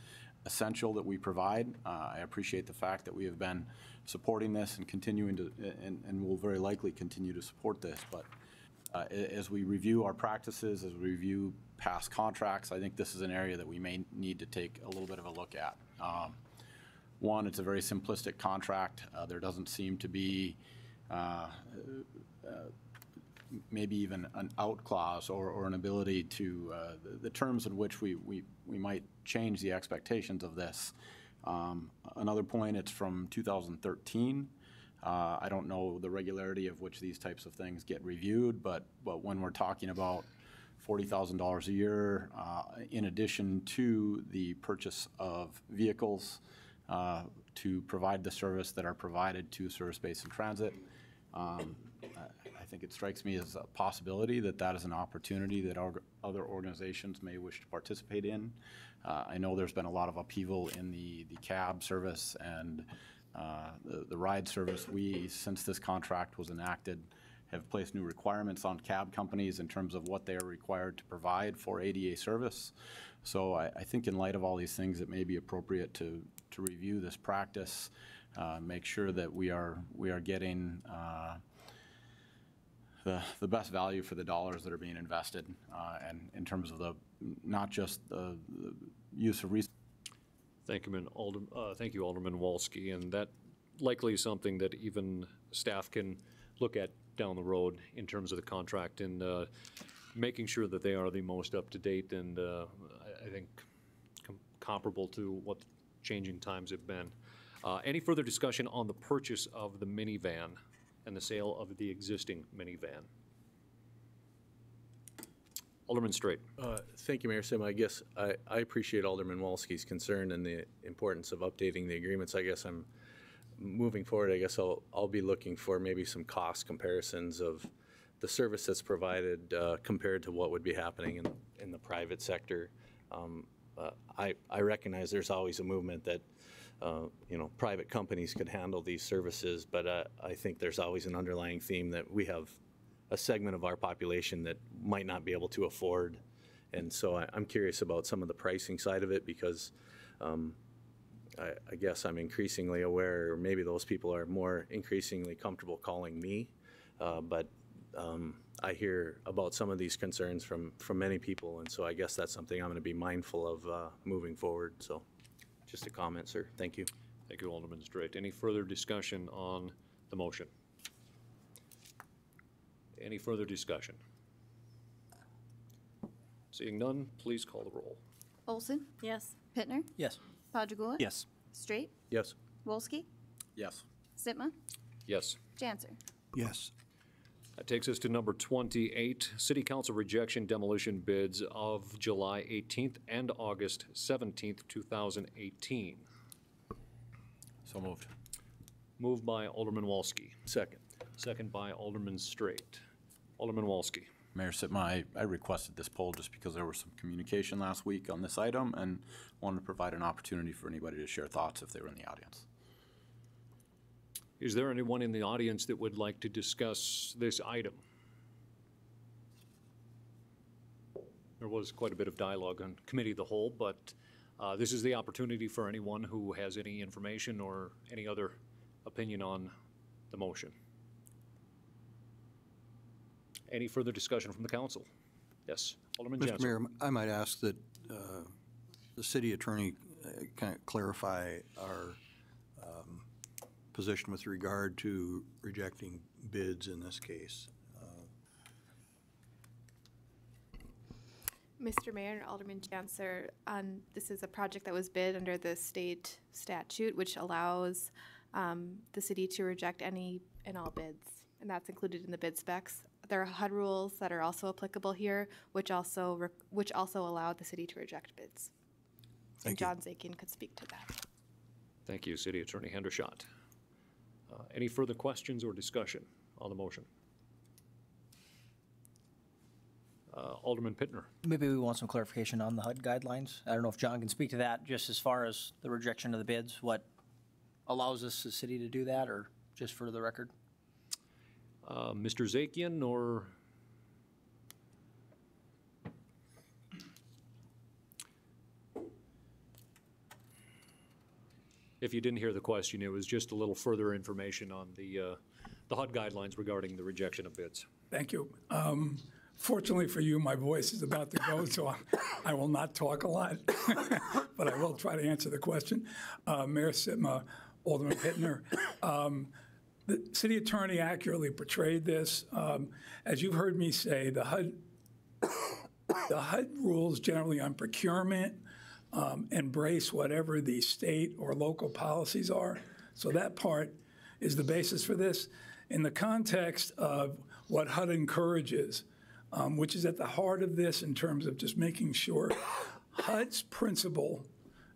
essential that we provide. I appreciate the fact that we have been supporting this and continuing to, and will very likely continue to support this. But as we review our practices, as we review past contracts, I think this is an area that we may need to take a little bit of a look at. One, it's a very simplistic contract. There doesn't seem to be maybe even an out clause or an ability to, the terms in which we might change the expectations of this. Another point, it's from 2013. I don't know the regularity of which these types of things get reviewed, but when we're talking about $40,000 a year, in addition to the purchase of vehicles to provide the service that are provided to Service Basin Transit, I think it strikes me as a possibility that that is an opportunity that other organizations may wish to participate in. I know there's been a lot of upheaval in the cab service and the ride service. We, since this contract was enacted, have placed new requirements on cab companies in terms of what they are required to provide for ADA service. So I think in light of all these things, it may be appropriate to review this practice, make sure that we are getting the best value for the dollars that are being invested, and in terms of not just the use of resources. Thank you, Alderman Wolski, and that likely is something that even staff can look at down the road in terms of the contract and making sure that they are the most up-to-date and I think comparable to what the changing times have been. Any further discussion on the purchase of the minivan and the sale of the existing minivan? Alderman Straight. Thank you, Mayor Sim. I guess I appreciate Alderman Wolski's concern and the importance of updating the agreements. I guess I'm moving forward. I guess I'll be looking for maybe some cost comparisons of the service that's provided compared to what would be happening in the private sector. I recognize there's always a movement that private companies could handle these services, but I think there's always an underlying theme that we have a segment of our population that might not be able to afford. And so I'm curious about some of the pricing side of it because I guess I'm increasingly aware, or maybe those people are more increasingly comfortable calling me, but I hear about some of these concerns from many people, and so I guess that's something I'm going to be mindful of moving forward. So just a comment, sir. Thank you. Thank you, Alderman Straight. Any further discussion on the motion? Any further discussion? Seeing none, please call the roll. Olson? Yes. Pittner? Yes. Padragula? Yes. Straight? Yes. Wolski, Yes. Sitma, Yes. Janser. Yes. That takes us to number 28, City Council rejection demolition bids of July 18th and August 17th, 2018. So moved. Moved by Alderman Wolski, Second. second by Alderman Straight. Alderman Wolski. Mayor Sitma, I requested this poll just because there was some communication last week on this item and wanted to provide an opportunity for anybody to share thoughts if they were in the audience. Is there anyone in the audience that would like to discuss this item? There was quite a bit of dialogue on committee of the whole, but this is the opportunity for anyone who has any information or any other opinion on the motion. Any further discussion from the council? Yes, Alderman Mr. Jansen. Mayor, I might ask that the city attorney kind of clarify our position with regard to rejecting bids in this case. Mr. Mayor and Alderman Janser, this is a project that was bid under the state statute, which allows the city to reject any and all bids, and that's included in the bid specs. There are HUD rules that are also applicable here, which also allow the city to reject bids. And Thank you. John Zakian could speak to that. Thank you, City Attorney Hendershot. Any further questions or discussion on the motion? Alderman Pittner. Maybe we want some clarification on the HUD guidelines. I don't know if John can speak to that, just as far as the rejection of the bids, what allows us, the city, to do that, or just for the record? Mr. Zakian, or? If you didn't hear the question, it was just a little further information on the HUD guidelines regarding the rejection of bids. Thank you. Fortunately for you, my voice is about to go, so I will not talk a lot, but I will try to answer the question. Mayor Sitma, Alderman Pittner, the city attorney accurately portrayed this. As you've heard me say, the HUD rules generally on procurement embrace whatever the state or local policies are. So that part is the basis for this. In the context of what HUD encourages, which is at the heart of this in terms of just making sure HUD's principle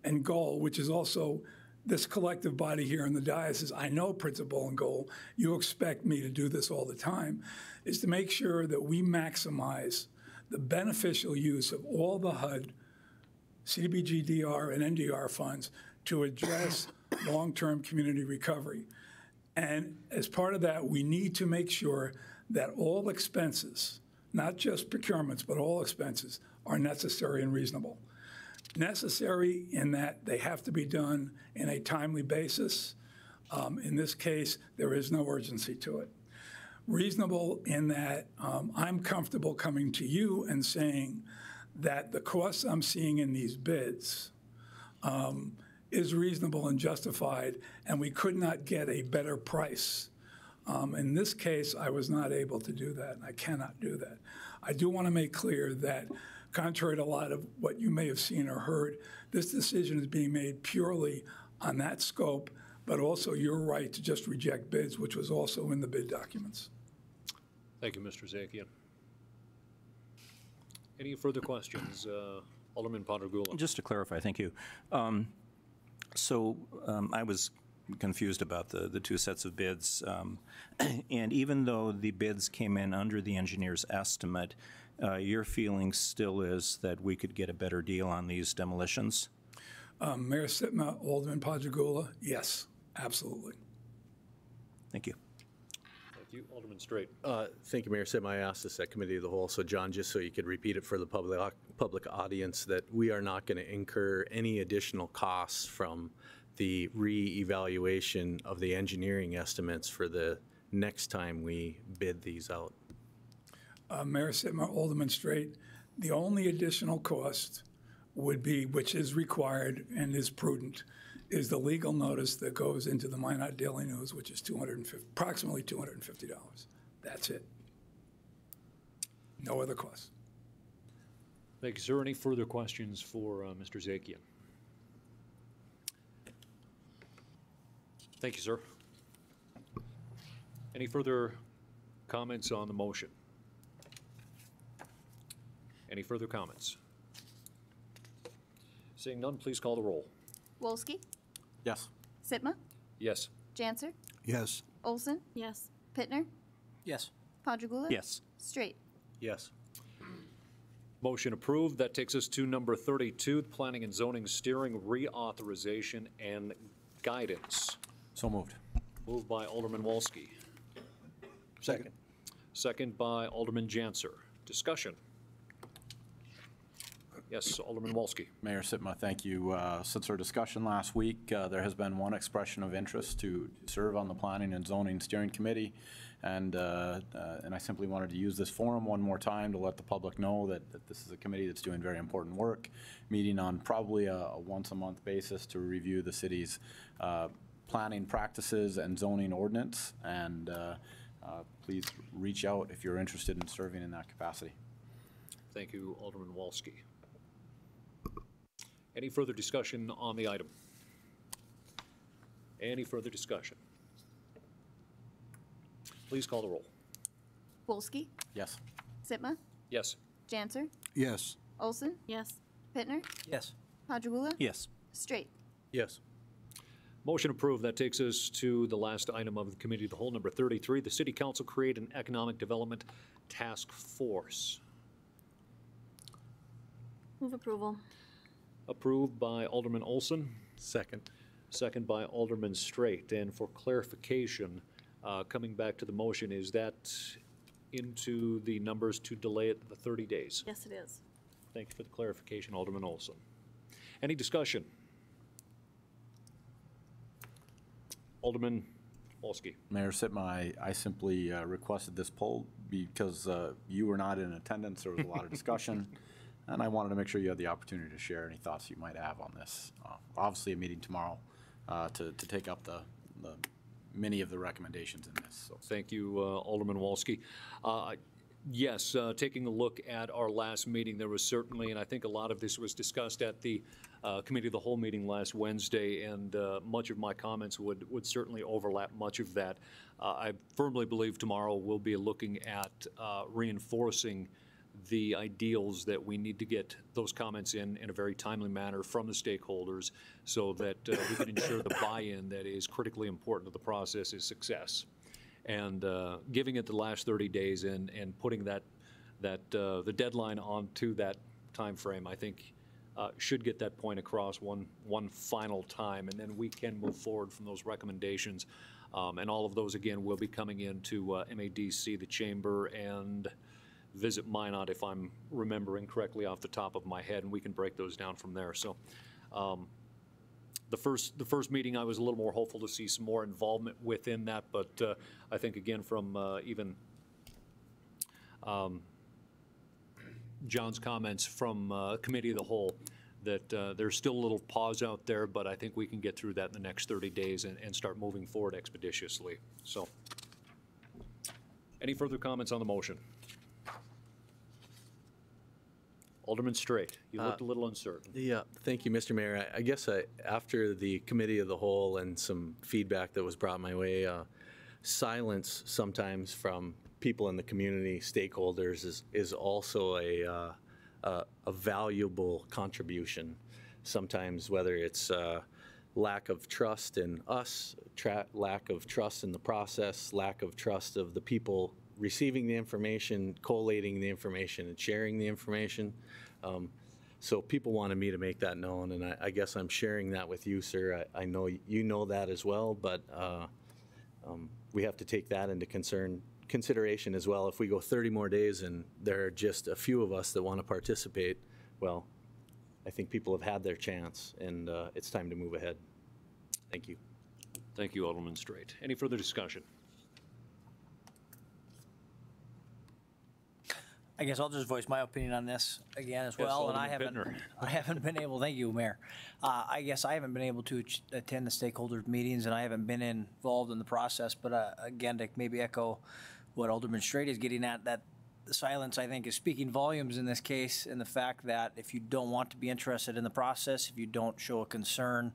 and goal, which is also this collective body here in the diocese, I know principle and goal, you expect me to do this all the time, is to make sure that we maximize the beneficial use of all the HUD, CDBG, DR, and NDR funds to address long-term community recovery. And as part of that, we need to make sure that all expenses, not just procurements, but all expenses, are necessary and reasonable. Necessary in that they have to be done in a timely basis. In this case, there is no urgency to it. Reasonable in that I'm comfortable coming to you and saying that the costs I'm seeing in these bids is reasonable and justified, and we could not get a better price. In this case, I was not able to do that, and I cannot do that. I do want to make clear that, contrary to a lot of what you may have seen or heard, this decision is being made purely on that scope, but also your right to just reject bids, which was also in the bid documents. Thank you, Mr. Zakian. Any further questions? Alderman Pontargula. Just to clarify, thank you. I was confused about the two sets of bids. And even though the bids came in under the engineer's estimate, your feeling still is that we could get a better deal on these demolitions? Mayor Sitma, Alderman Pontargula, yes, absolutely. Thank you. Thank you. Alderman Straight. Thank you, Mayor Sitma. I asked this at committee of the whole, so John, just so you could repeat it for the public audience, that we are not going to incur any additional costs from the re-evaluation of the engineering estimates for the next time we bid these out. Mayor Sitma, Alderman Straight, the only additional cost would be, which is required and is prudent, is the legal notice that goes into the Minot Daily News, which is approximately $250. That's it. No other cost. Thank you, sir. Any further questions for Mr. Zakian? Thank you, sir. Any further comments on the motion? Any further comments? Seeing none, please call the roll. Wolski, Yes. Sitma, Yes. Janser, Yes. Olson, Yes. Pittner, Yes. Padragula. Yes. Straight. Yes. Motion approved. That takes us to number 32, Planning and Zoning Steering Reauthorization and Guidance. So moved. Moved by Alderman Wolski. Second. Second by Alderman Janser. Discussion. Yes, Alderman Wolski. Mayor Sitma, thank you. Since our discussion last week, there has been one expression of interest to serve on the Planning and Zoning Steering Committee. And I simply wanted to use this forum one more time to let the public know that this is a committee that's doing very important work, meeting on probably a once-a-month basis to review the city's planning practices and zoning ordinance. And please reach out if you're interested in serving in that capacity. Thank you, Alderman Wolski. Any further discussion on the item? Any further discussion? Please call the roll. Wolski, Yes. Sitma, Yes. Janser, Yes. Olson, Yes. Pittner, Yes. Padragula. Yes. Straight. Yes. Motion approved. That takes us to the last item of the Committee of the Whole, number 33. The City Council create an Economic Development Task Force. Move approval. Approved by Alderman Olson, Second. second by Alderman Straight. And for clarification, coming back to the motion, is that into the numbers to delay it the 30 days? Yes, it is. Thank you for the clarification, Alderman Olson. Any discussion? Alderman Wolski. Mayor Sitma, I simply requested this poll because you were not in attendance. There was a lot of discussion, and I wanted to make sure you had the opportunity to share any thoughts you might have on this. Obviously, a meeting tomorrow to take up the many of the recommendations in this. So. Thank you, Alderman Wolski. Yes, taking a look at our last meeting, there was certainly, and I think a lot of this was discussed at the Committee of the Whole meeting last Wednesday, and much of my comments would certainly overlap much of that. I firmly believe tomorrow we'll be looking at reinforcing the ideals that we need to get those comments in a very timely manner from the stakeholders so that we can ensure the buy-in that is critically important to the process is success. And giving it the last 30 days and putting the deadline onto that time frame, I think should get that point across one final time, and then we can move forward from those recommendations. And all of those, again, will be coming into MADC, the chamber, and visit Minot, if I'm remembering correctly off the top of my head, and we can break those down from there. So the first meeting, I was a little more hopeful to see some more involvement within that, but I think, again, from even John's comments from Committee of the Whole, that there's still a little pause out there, but I think we can get through that in the next 30 days and start moving forward expeditiously. So, any further comments on the motion? Alderman Straight, you looked a little uncertain. Yeah, thank you, Mr. Mayor. I guess after the Committee of the Whole and some feedback that was brought my way, silence sometimes from people in the community, stakeholders, is also a valuable contribution. Sometimes, whether it's lack of trust in us, lack of trust in the process, lack of trust of the people receiving the information, collating the information, and sharing the information. So people wanted me to make that known, and I guess I'm sharing that with you, sir. I know you know that as well, but we have to take that into consideration as well. If we go 30 more days and there are just a few of us that want to participate, well, I think people have had their chance, and it's time to move ahead. Thank you. Thank you, Alderman Straight. Any further discussion? I guess I'll just voice my opinion on this again as Yes, well. And Alderman I haven't been able, thank you, Mayor. I guess I haven't been able to attend the stakeholder meetings, and I haven't been involved in the process. But again, to maybe echo what Alderman Straight is getting at, that the silence, I think, is speaking volumes in this case, and the fact that if you don't want to be interested in the process, if you don't show a concern,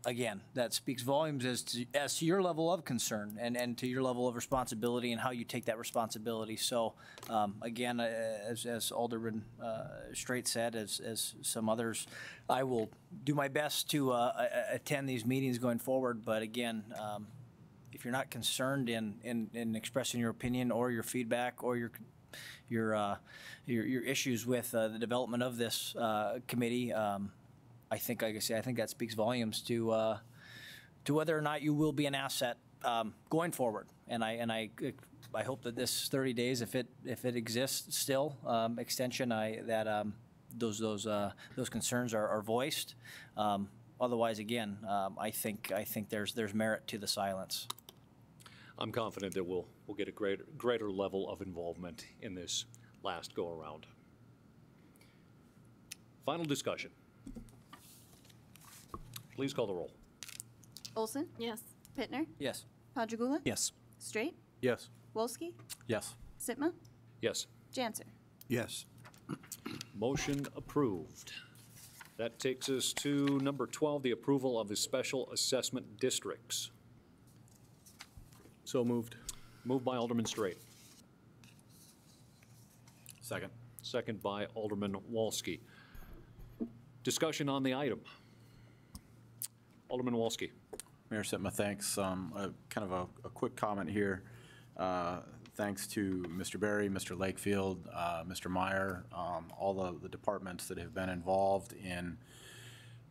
again, that speaks volumes as to your level of concern and to your level of responsibility and how you take that responsibility. So, again, as Alderman Straight said, as some others, I will do my best to attend these meetings going forward. But again, if you're not concerned in expressing your opinion or your feedback or your issues with the development of this committee, I think, like I say, I think that speaks volumes to whether or not you will be an asset going forward. And I hope that this 30 days, if it exists still, extension, that those concerns are voiced. Otherwise, again, I think there's merit to the silence. I'm confident that we'll get a greater level of involvement in this last go-around. Final discussion. Please call the roll. Olson? Yes. Pittner? Yes. Padragula? Yes. Straight? Yes. Wolski? Yes. Sitma? Yes. Janser? Yes. Motion approved. That takes us to number 12, the approval of the special assessment districts. So moved. Moved by Alderman Straight. Second. Second by Alderman Wolski. Discussion on the item. Alderman Wolski. Mayor Sitma, thanks. Kind of a quick comment here. Thanks to Mr. Berry, Mr. Lakefield, Mr. Meyer, all the departments that have been involved in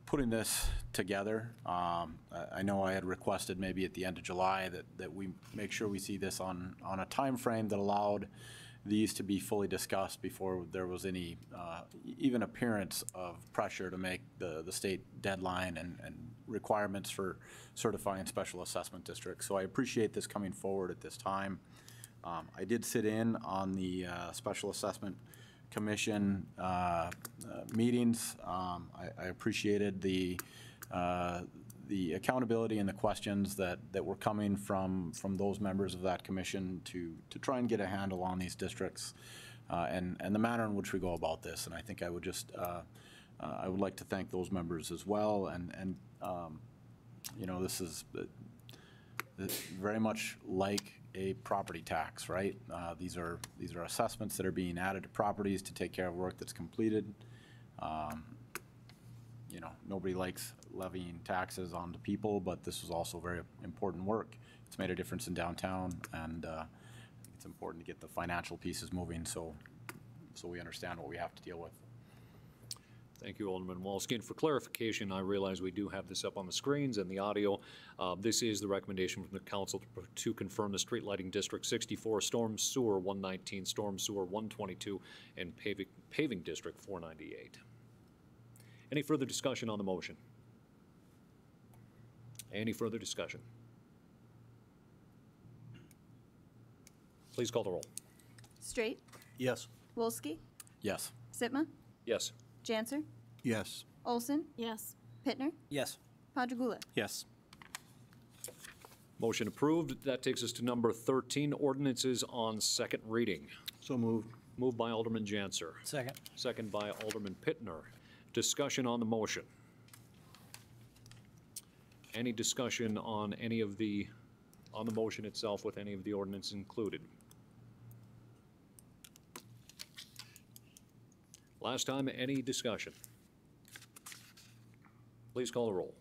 putting this together. I know I had requested maybe at the end of July that we make sure we see this on a time frame that allowed these to be fully discussed before there was any even appearance of pressure to make the state deadline and requirements for certifying special assessment districts. So I appreciate this coming forward at this time. I did sit in on the Special Assessment Commission meetings. I appreciated the accountability and the questions that were coming from those members of that commission to try and get a handle on these districts and the manner in which we go about this. And I think I would just I would like to thank those members as well. And you know, this is very much like a property tax, right? These are assessments that are being added to properties to take care of work that's completed. You know, nobody likes levying taxes on the people, but this is also very important work. It's made a difference in downtown, and I think it's important to get the financial pieces moving so we understand what we have to deal with. Thank you, Alderman Wolski. And for clarification, I realize we do have this up on the screens and the audio. This is the recommendation from the council to confirm the street lighting district 64, storm sewer 119, storm sewer 122, and paving district 498. Any further discussion on the motion? Any further discussion? Please call the roll. Straight? Yes. Wolski? Yes. Sitma? Yes. Janser? Yes. Olson? Yes. Pittner? Yes. Padragula? Yes. Motion approved. That takes us to number 13, ordinances on second reading. So moved. Moved by Alderman Janser. Second. Second by Alderman Pittner. Discussion on the motion. Any discussion on any of on the motion itself with any of the ordinances included? Last time, any discussion? Please call the roll.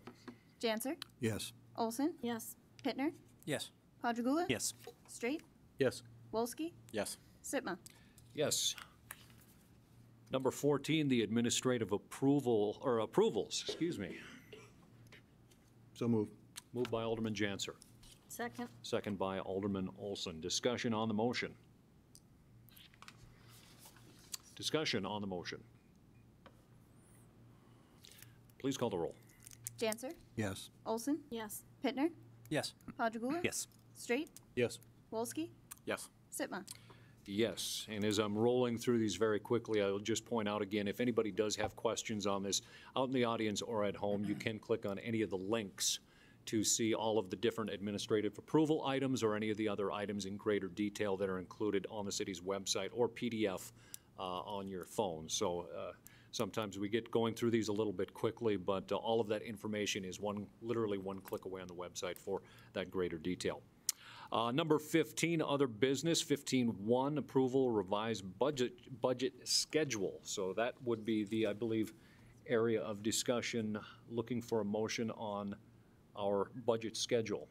Janser? Yes. Olson? Yes. Pittner? Yes. Padragula? Yes. Straight? Yes. Wolski? Yes. Sitma? Yes. Number 14, the administrative approvals, excuse me. So moved. Moved by Alderman Janser. Second. Second by Alderman Olson. Discussion on the motion. Discussion on the motion. Please call the roll. Janser? Yes. Olson? Yes. Pittner? Yes. Padragula? Yes. Straight? Yes. Wolski? Yes. Sitma? Yes, and as I'm rolling through these very quickly, I'll just point out again, if anybody does have questions on this, out in the audience or at home, you can click on any of the links to see all of the different administrative approval items or any of the other items in greater detail that are included on the city's website or PDF on your phone. So Sometimes we get going through these a little bit quickly, but all of that information is literally one click away on the website for that greater detail. Number 15, other business. 15.1, approval revised budget schedule. So that would be the, I believe, area of discussion, looking for a motion on our budget schedule.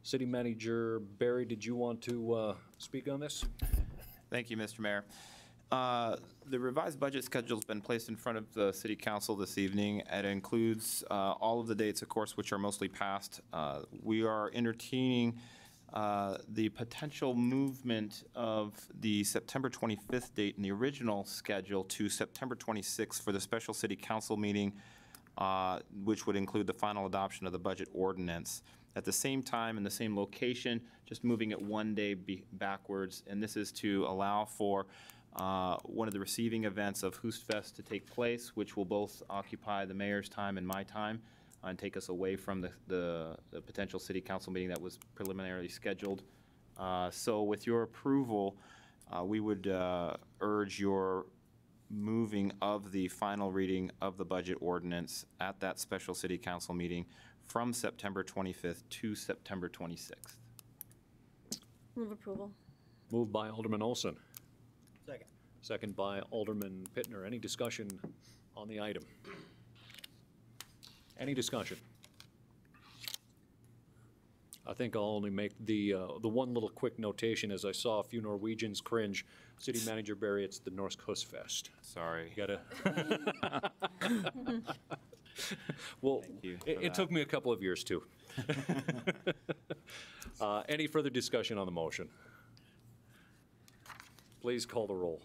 City Manager Barry, did you want to speak on this? Thank you, Mr. Mayor. The revised budget schedule has been placed in front of the City Council this evening. It includes all of the dates, of course, which are mostly past. We are entertaining the potential movement of the September 25th date in the original schedule to September 26th for the special City Council meeting, which would include the final adoption of the budget ordinance. At the same time, in the same location, just moving it one day backwards, and this is to allow for one of the receiving events of Hoostfest to take place, which will both occupy the mayor's time and my time, and take us away from the potential City Council meeting that was preliminarily scheduled. So with your approval, we would urge your moving of the final reading of the budget ordinance at that special City Council meeting from September 25th to September 26th. Move approval. Moved by Alderman Olson. Second. Second by Alderman Pittner. Any discussion on the item? Any discussion? I think I'll only make the one little quick notation, as I saw a few Norwegians cringe. City Manager Barry, it's the Norsk Husfest. Sorry. You gotta. Well, it took me a couple of years too. Any further discussion on the motion? Please call the roll.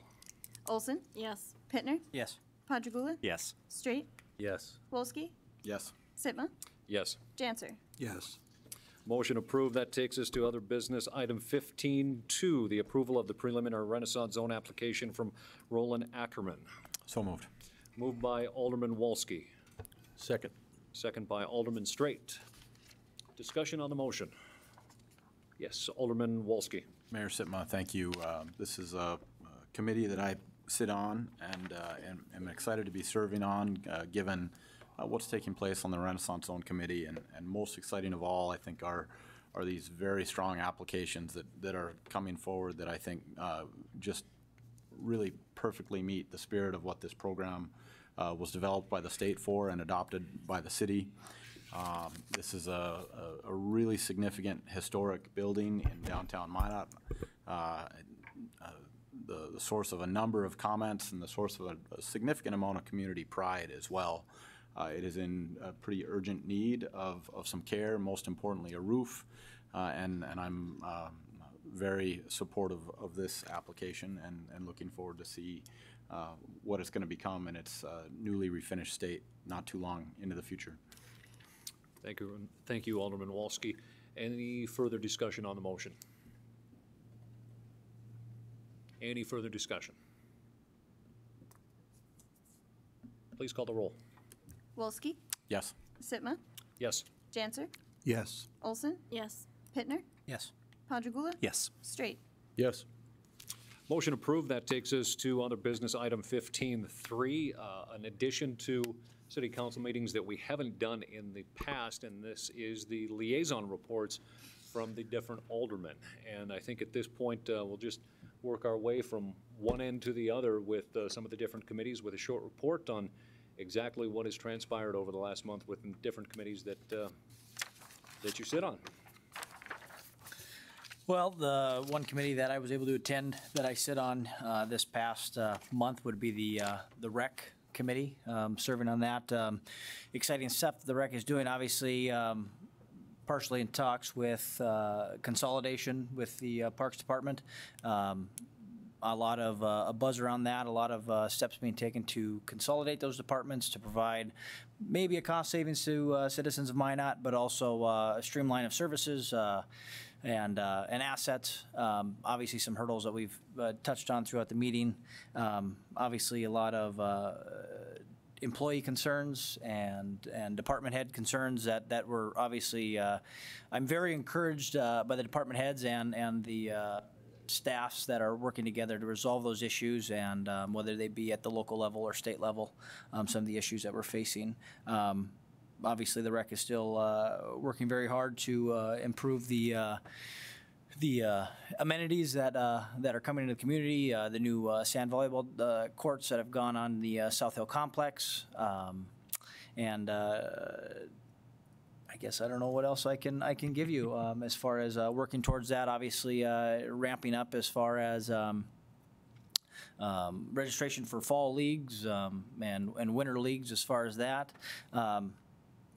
Olson? Yes. Pittner? Yes. Padragula? Yes. Straight? Yes. Wolski? Yes. Sitma? Yes. Janser? Yes. Motion approved. That takes us to other business. Item 15.2, the approval of the preliminary Renaissance Zone application from Roland Ackerman. So moved. Moved by Alderman Wolski. Second. Second by Alderman Straight. Discussion on the motion. Yes, Alderman Wolski. Mayor Sitma, thank you. This is a committee that I sit on and am excited to be serving on, given what's taking place on the Renaissance Zone Committee. And most exciting of all, I think, are these very strong applications that are coming forward that I think just really perfectly meet the spirit of what this program was developed by the state for and adopted by the city. This is a really significant historic building in downtown Minot, the source of a number of comments and the source of a significant amount of community pride as well. It is in a pretty urgent need of some care, most importantly a roof, and I'm very supportive of this application and looking forward to see what it's going to become in its newly refinished state not too long into the future. Thank you, Alderman Wolski. Any further discussion on the motion? Any further discussion? Please call the roll. Wolski? Yes. Sitma? Yes. Janser? Yes. Olson? Yes. Pittner? Yes. Padragula? Yes. Straight? Yes. Motion approved. That takes us to other business item 15.3, an addition to city council meetings that we haven't done in the past, and this is the liaison reports from the different aldermen. And I think at this point, we'll just work our way from one end to the other with some of the different committees with a short report on exactly what has transpired over the last month with different committees that you sit on. Well, the one committee that I was able to attend that I sit on this past month would be the rec committee, serving on that. Exciting stuff the rec is doing, obviously partially in talks with consolidation with the Parks Department. A lot of a buzz around that, a lot of steps being taken to consolidate those departments to provide maybe a cost savings to citizens of Minot, but also a streamline of services and assets. Obviously, some hurdles that we've touched on throughout the meeting. Obviously, a lot of employee concerns and department head concerns that were obviously. I'm very encouraged by the department heads and the staffs that are working together to resolve those issues, and whether they be at the local level or state level, some of the issues that we're facing. Obviously, the rec is still working very hard to improve the amenities that are coming into the community, the new sand volleyball courts that have gone on the South Hill complex, and I guess I don't know what else I can give you as far as working towards that. Obviously, ramping up as far as registration for fall leagues and winter leagues as far as that.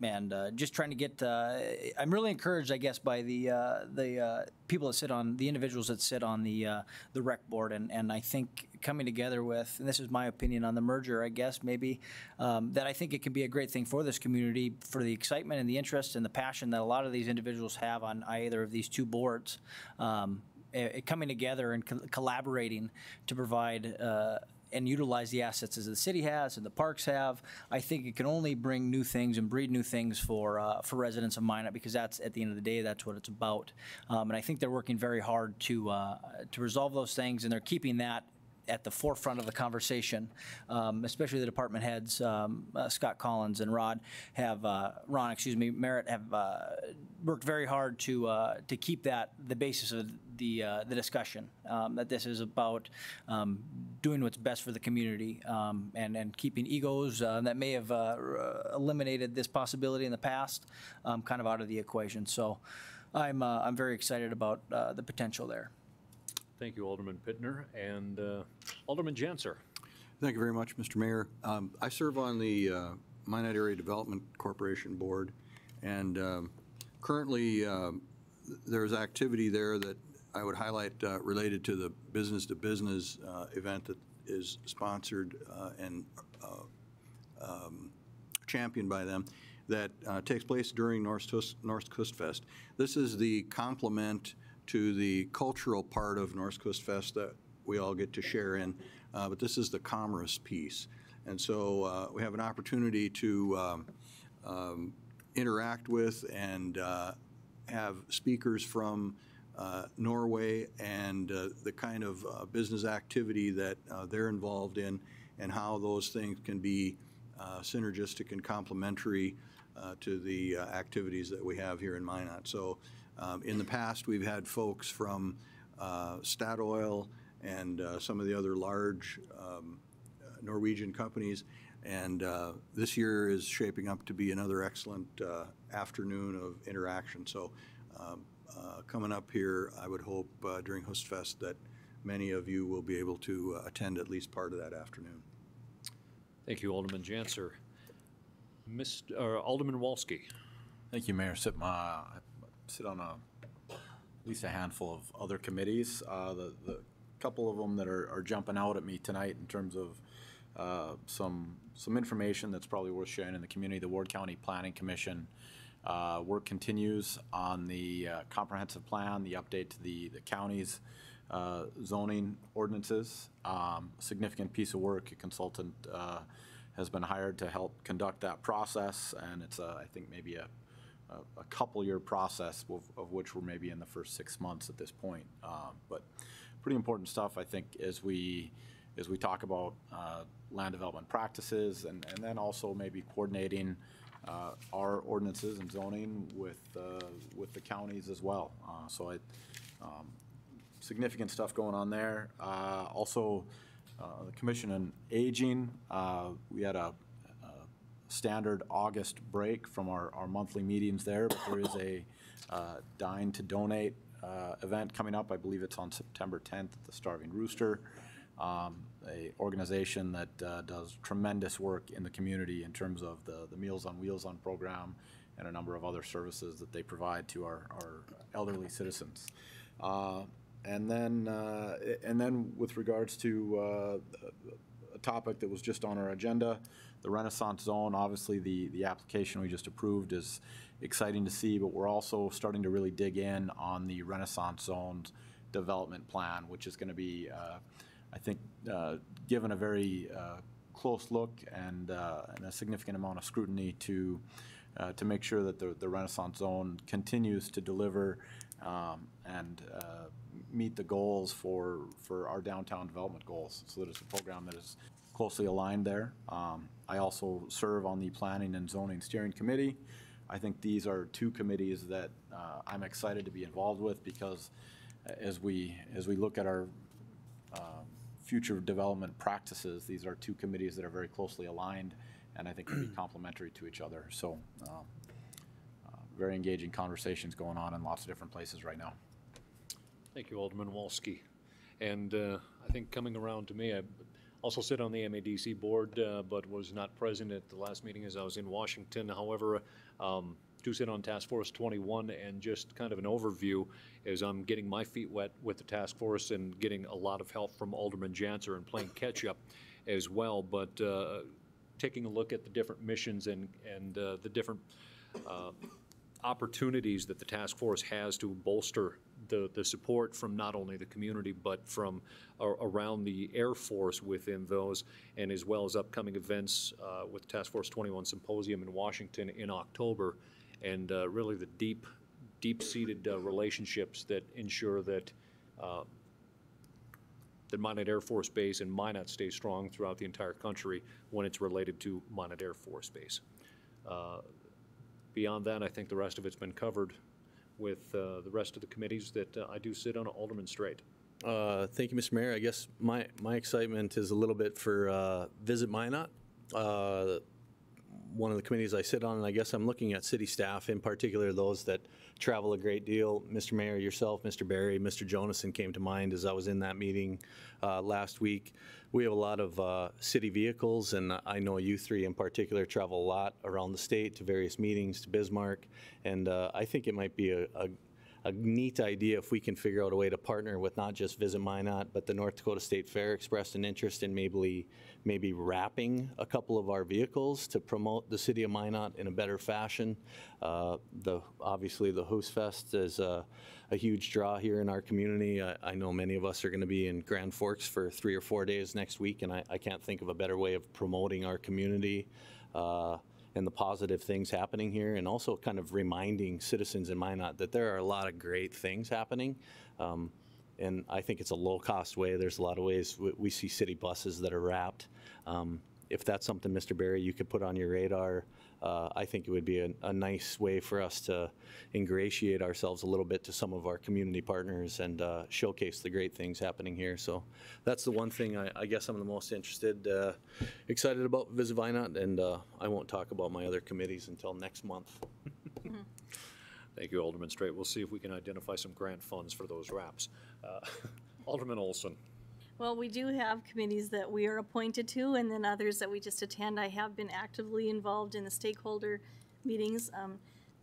And just trying to get, I'm really encouraged, I guess, by the people that sit on, the individuals that sit on the rec board, and I think coming together with, and this is my opinion on the merger, I guess, maybe, that I think it can be a great thing for this community, for the excitement and the interest and the passion that a lot of these individuals have on either of these two boards, coming together and collaborating to provide and utilize the assets as the city has and the parks have. I think it can only bring new things and breed new things for residents of Minot, because that's, at the end of the day, that's what it's about. And I think they're working very hard to resolve those things, and they're keeping that at the forefront of the conversation, especially the department heads, Scott Collins and Ron, Merritt have worked very hard to keep that the basis of the discussion, that this is about doing what's best for the community, and keeping egos that may have eliminated this possibility in the past kind of out of the equation. So I'm very excited about the potential there. Thank you, Alderman Pittner. And Alderman Janser. Thank you very much, Mr. Mayor. I serve on the Minot Area Development Corporation Board, and currently there's activity there that I would highlight related to the business-to-business event that is sponsored and championed by them, that takes place during North Coast Fest. This is the complement to the cultural part of North Coast Fest that we all get to share in, but this is the commerce piece. And so we have an opportunity to interact with and have speakers from Norway and the kind of business activity that they're involved in, and how those things can be synergistic and complementary to the activities that we have here in Minot. So in the past, we've had folks from Statoil and some of the other large Norwegian companies, and this year is shaping up to be another excellent afternoon of interaction. So coming up here, I would hope during Höstfest that many of you will be able to attend at least part of that afternoon. Thank you, Alderman Janser. Alderman Walski. Thank you, Mayor. I sit on at least a handful of other committees. The couple of them that are jumping out at me tonight in terms of some information that's probably worth sharing in the community. The Ward County Planning Commission work continues on the comprehensive plan, the update to the county's zoning ordinances. Significant piece of work. A consultant has been hired to help conduct that process, and it's I think maybe a couple-year process, of which we're maybe in the first 6 months at this point. But pretty important stuff, I think, as we talk about land development practices, and then also maybe coordinating our ordinances and zoning with the counties as well. So significant stuff going on there. Also, the Commission on Aging, we had a standard August break from our monthly meetings there, but there is a Dine to Donate event coming up. I believe it's on September 10th at the Starving Rooster, a organization that does tremendous work in the community in terms of the Meals on Wheels on program and a number of other services that they provide to our elderly citizens. And then with regards to a topic that was just on our agenda, the Renaissance Zone, obviously the application we just approved is exciting to see, but we're also starting to really dig in on the Renaissance Zone's development plan, which is going to be, I think, given a very close look and a significant amount of scrutiny to make sure that the Renaissance Zone continues to deliver and meet the goals for our downtown development goals, so that it's a program that is closely aligned there. I also serve on the Planning and Zoning Steering Committee. I think these are two committees that I'm excited to be involved with, because as we look at our future development practices, these are two committees that are very closely aligned, and I think will be complementary to each other. So very engaging conversations going on in lots of different places right now. Thank you, Alderman Wolski. And I think coming around to me, I also sit on the MADC board, but was not present at the last meeting as I was in Washington. However, do sit on Task Force 21, and just kind of an overview as I'm getting my feet wet with the task force and getting a lot of help from Alderman Janser and playing catch up as well. But taking a look at the different missions and the different opportunities that the task force has to bolster the support from not only the community but from around the Air Force within those, and as well as upcoming events with Task Force 21 Symposium in Washington in October, and really the deep-seated relationships that ensure that that Minot Air Force Base and Minot stay strong throughout the entire country when it's related to Minot Air Force Base. Beyond that, I think the rest of it's been covered with the rest of the committees that I do sit on. Alderman Straight. Thank you, Mr. Mayor. I guess my excitement is a little bit for Visit Minot. One of the committees I sit on, and I guess I'm looking at city staff, in particular those that travel a great deal. Mr. Mayor, yourself, Mr. Barry, Mr. Jonason came to mind as I was in that meeting last week. We have a lot of city vehicles, and I know you three in particular travel a lot around the state to various meetings, to Bismarck, and I think it might be a neat idea if we can figure out a way to partner with not just Visit Minot, but the North Dakota State Fair expressed an interest in maybe wrapping a couple of our vehicles to promote the city of Minot in a better fashion. Obviously the Hoosfest is a huge draw here in our community. I know many of us are going to be in Grand Forks for 3 or 4 days next week, and I can't think of a better way of promoting our community and the positive things happening here, and also kind of reminding citizens in Minot that there are a lot of great things happening. And I think it's a low-cost way. There's a lot of ways we see city buses that are wrapped. If that's something, Mr. Barry, you could put on your radar, I think it would be a nice way for us to ingratiate ourselves a little bit to some of our community partners and showcase the great things happening here. So that's the one thing I guess I'm the most excited about Visit Minot, and I won't talk about my other committees until next month. Thank you, Alderman Straight. We'll see if we can identify some grant funds for those wraps. Alderman Olson. Well, we do have committees that we are appointed to, and then others that we just attend. I have been actively involved in the stakeholder meetings,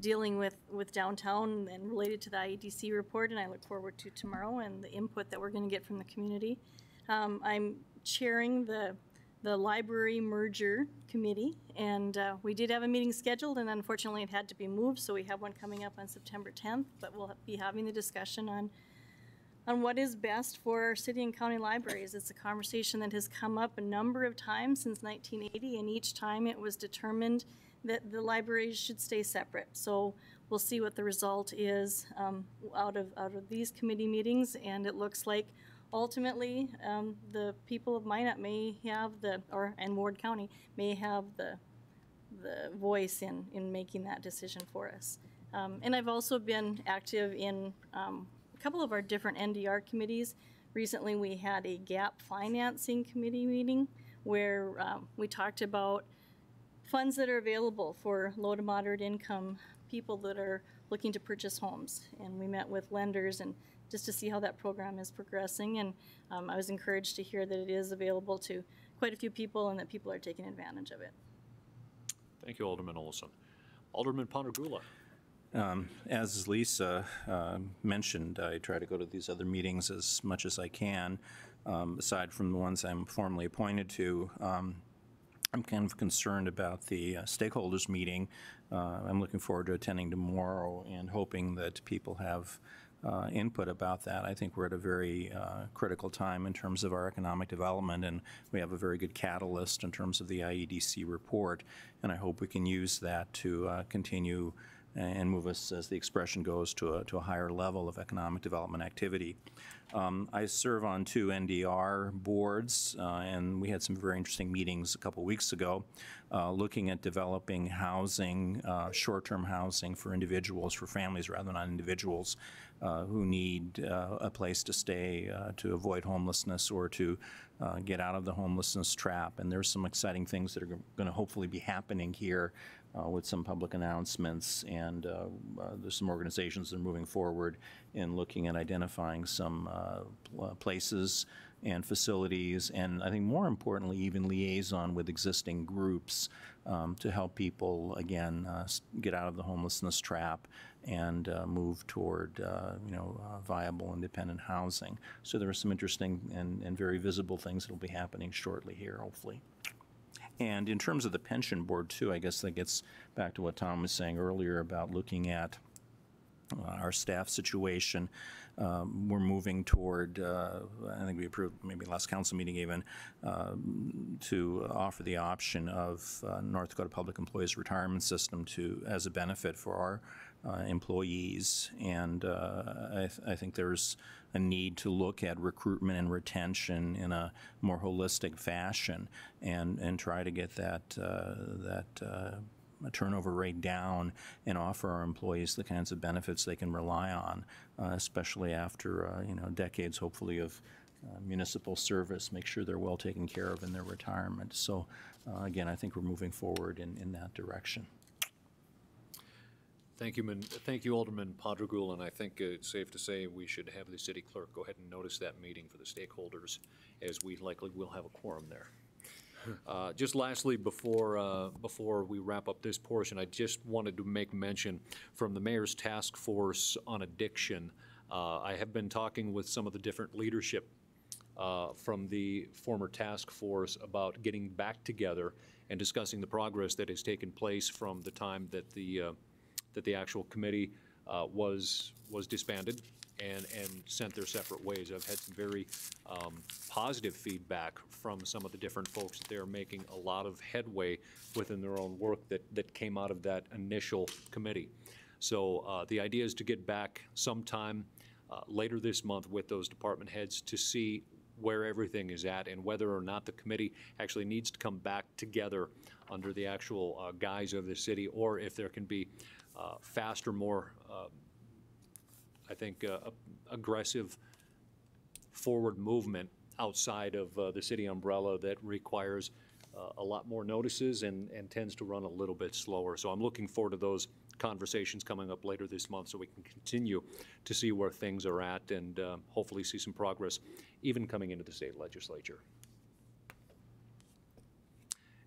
dealing with downtown and related to the IEDC report, and I look forward to tomorrow and the input that we're going to get from the community. I'm chairing the library merger committee, and we did have a meeting scheduled, and unfortunately it had to be moved, so we have one coming up on September 10th, but we'll be having the discussion on what is best for our city and county libraries. It's a conversation that has come up a number of times since 1980, and each time it was determined that the libraries should stay separate. So we'll see what the result is out of these committee meetings, and it looks like ultimately the people of Minot may have and Ward County may have the voice in making that decision for us. And I've also been active in a couple of our different NDR committees. Recently we had a gap financing committee meeting where we talked about funds that are available for low to moderate income people that are looking to purchase homes. And we met with lenders and just to see how that program is progressing. And I was encouraged to hear that it is available to quite a few people and that people are taking advantage of it. Thank you, Alderman Olson. Alderman Pondergula. As Lisa mentioned, I try to go to these other meetings as much as I can, aside from the ones I'm formally appointed to. I'm kind of concerned about the stakeholders meeting. I'm looking forward to attending tomorrow and hoping that people have input about that. I think we're at a very critical time in terms of our economic development, and we have a very good catalyst in terms of the IEDC report, and I hope we can use that to continue and move us, as the expression goes, to a higher level of economic development activity. I serve on 2 NDR boards, and we had some very interesting meetings a couple weeks ago looking at developing housing, short-term housing for individuals, for families rather than individuals who need a place to stay to avoid homelessness or to get out of the homelessness trap. And there's some exciting things that are going to hopefully be happening here with some public announcements, and there's some organizations that are moving forward in looking at identifying some places and facilities, and I think more importantly, even liaison with existing groups to help people, again, get out of the homelessness trap and move toward, viable independent housing. So there are some interesting and very visible things that will be happening shortly here, hopefully. And in terms of the pension board, too, I guess that gets back to what Tom was saying earlier about looking at our staff situation. We're moving toward, I think we approved maybe last council meeting even, to offer the option of North Dakota Public Employees Retirement System as a benefit for our employees. And I think there's a need to look at recruitment and retention in a more holistic fashion and try to get that turnover rate down and offer our employees the kinds of benefits they can rely on, especially after decades, hopefully, of municipal service. Make sure they're well taken care of in their retirement. So again, I think we're moving forward in that direction. Thank you, Alderman Podragul, and I think it's safe to say we should have the city clerk go ahead and notice that meeting for the stakeholders, as we likely will have a quorum there. Just lastly, before we wrap up this portion, I just wanted to make mention from the Mayor's Task Force on Addiction. I have been talking with some of the different leadership from the former task force about getting back together and discussing the progress that has taken place from the time that the actual committee was disbanded and sent their separate ways. I've had some very positive feedback from some of the different folks that they're making a lot of headway within their own work that came out of that initial committee. So the idea is to get back sometime later this month with those department heads to see where everything is at and whether or not the committee actually needs to come back together under the actual guise of the city, or if there can be faster, more I think, aggressive forward movement outside of the city umbrella that requires a lot more notices and tends to run a little bit slower. So I'm looking forward to those conversations coming up later this month so we can continue to see where things are at and hopefully see some progress even coming into the state legislature.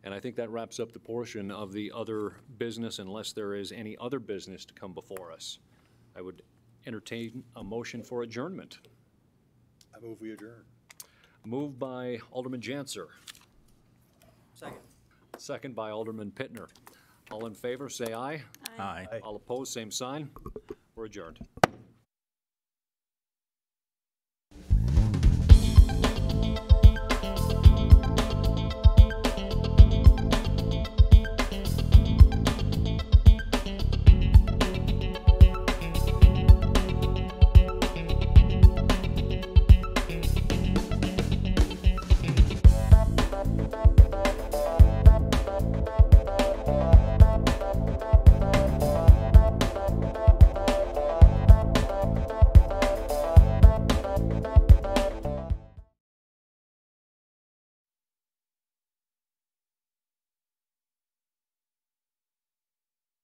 And I think that wraps up the portion of the other business, unless there is any other business to come before us. I would entertain a motion for adjournment. I move we adjourn. Moved by Alderman Janser. Second. Second by Alderman Pittner. All in favor, say aye. Aye. All opposed, same sign. We're adjourned.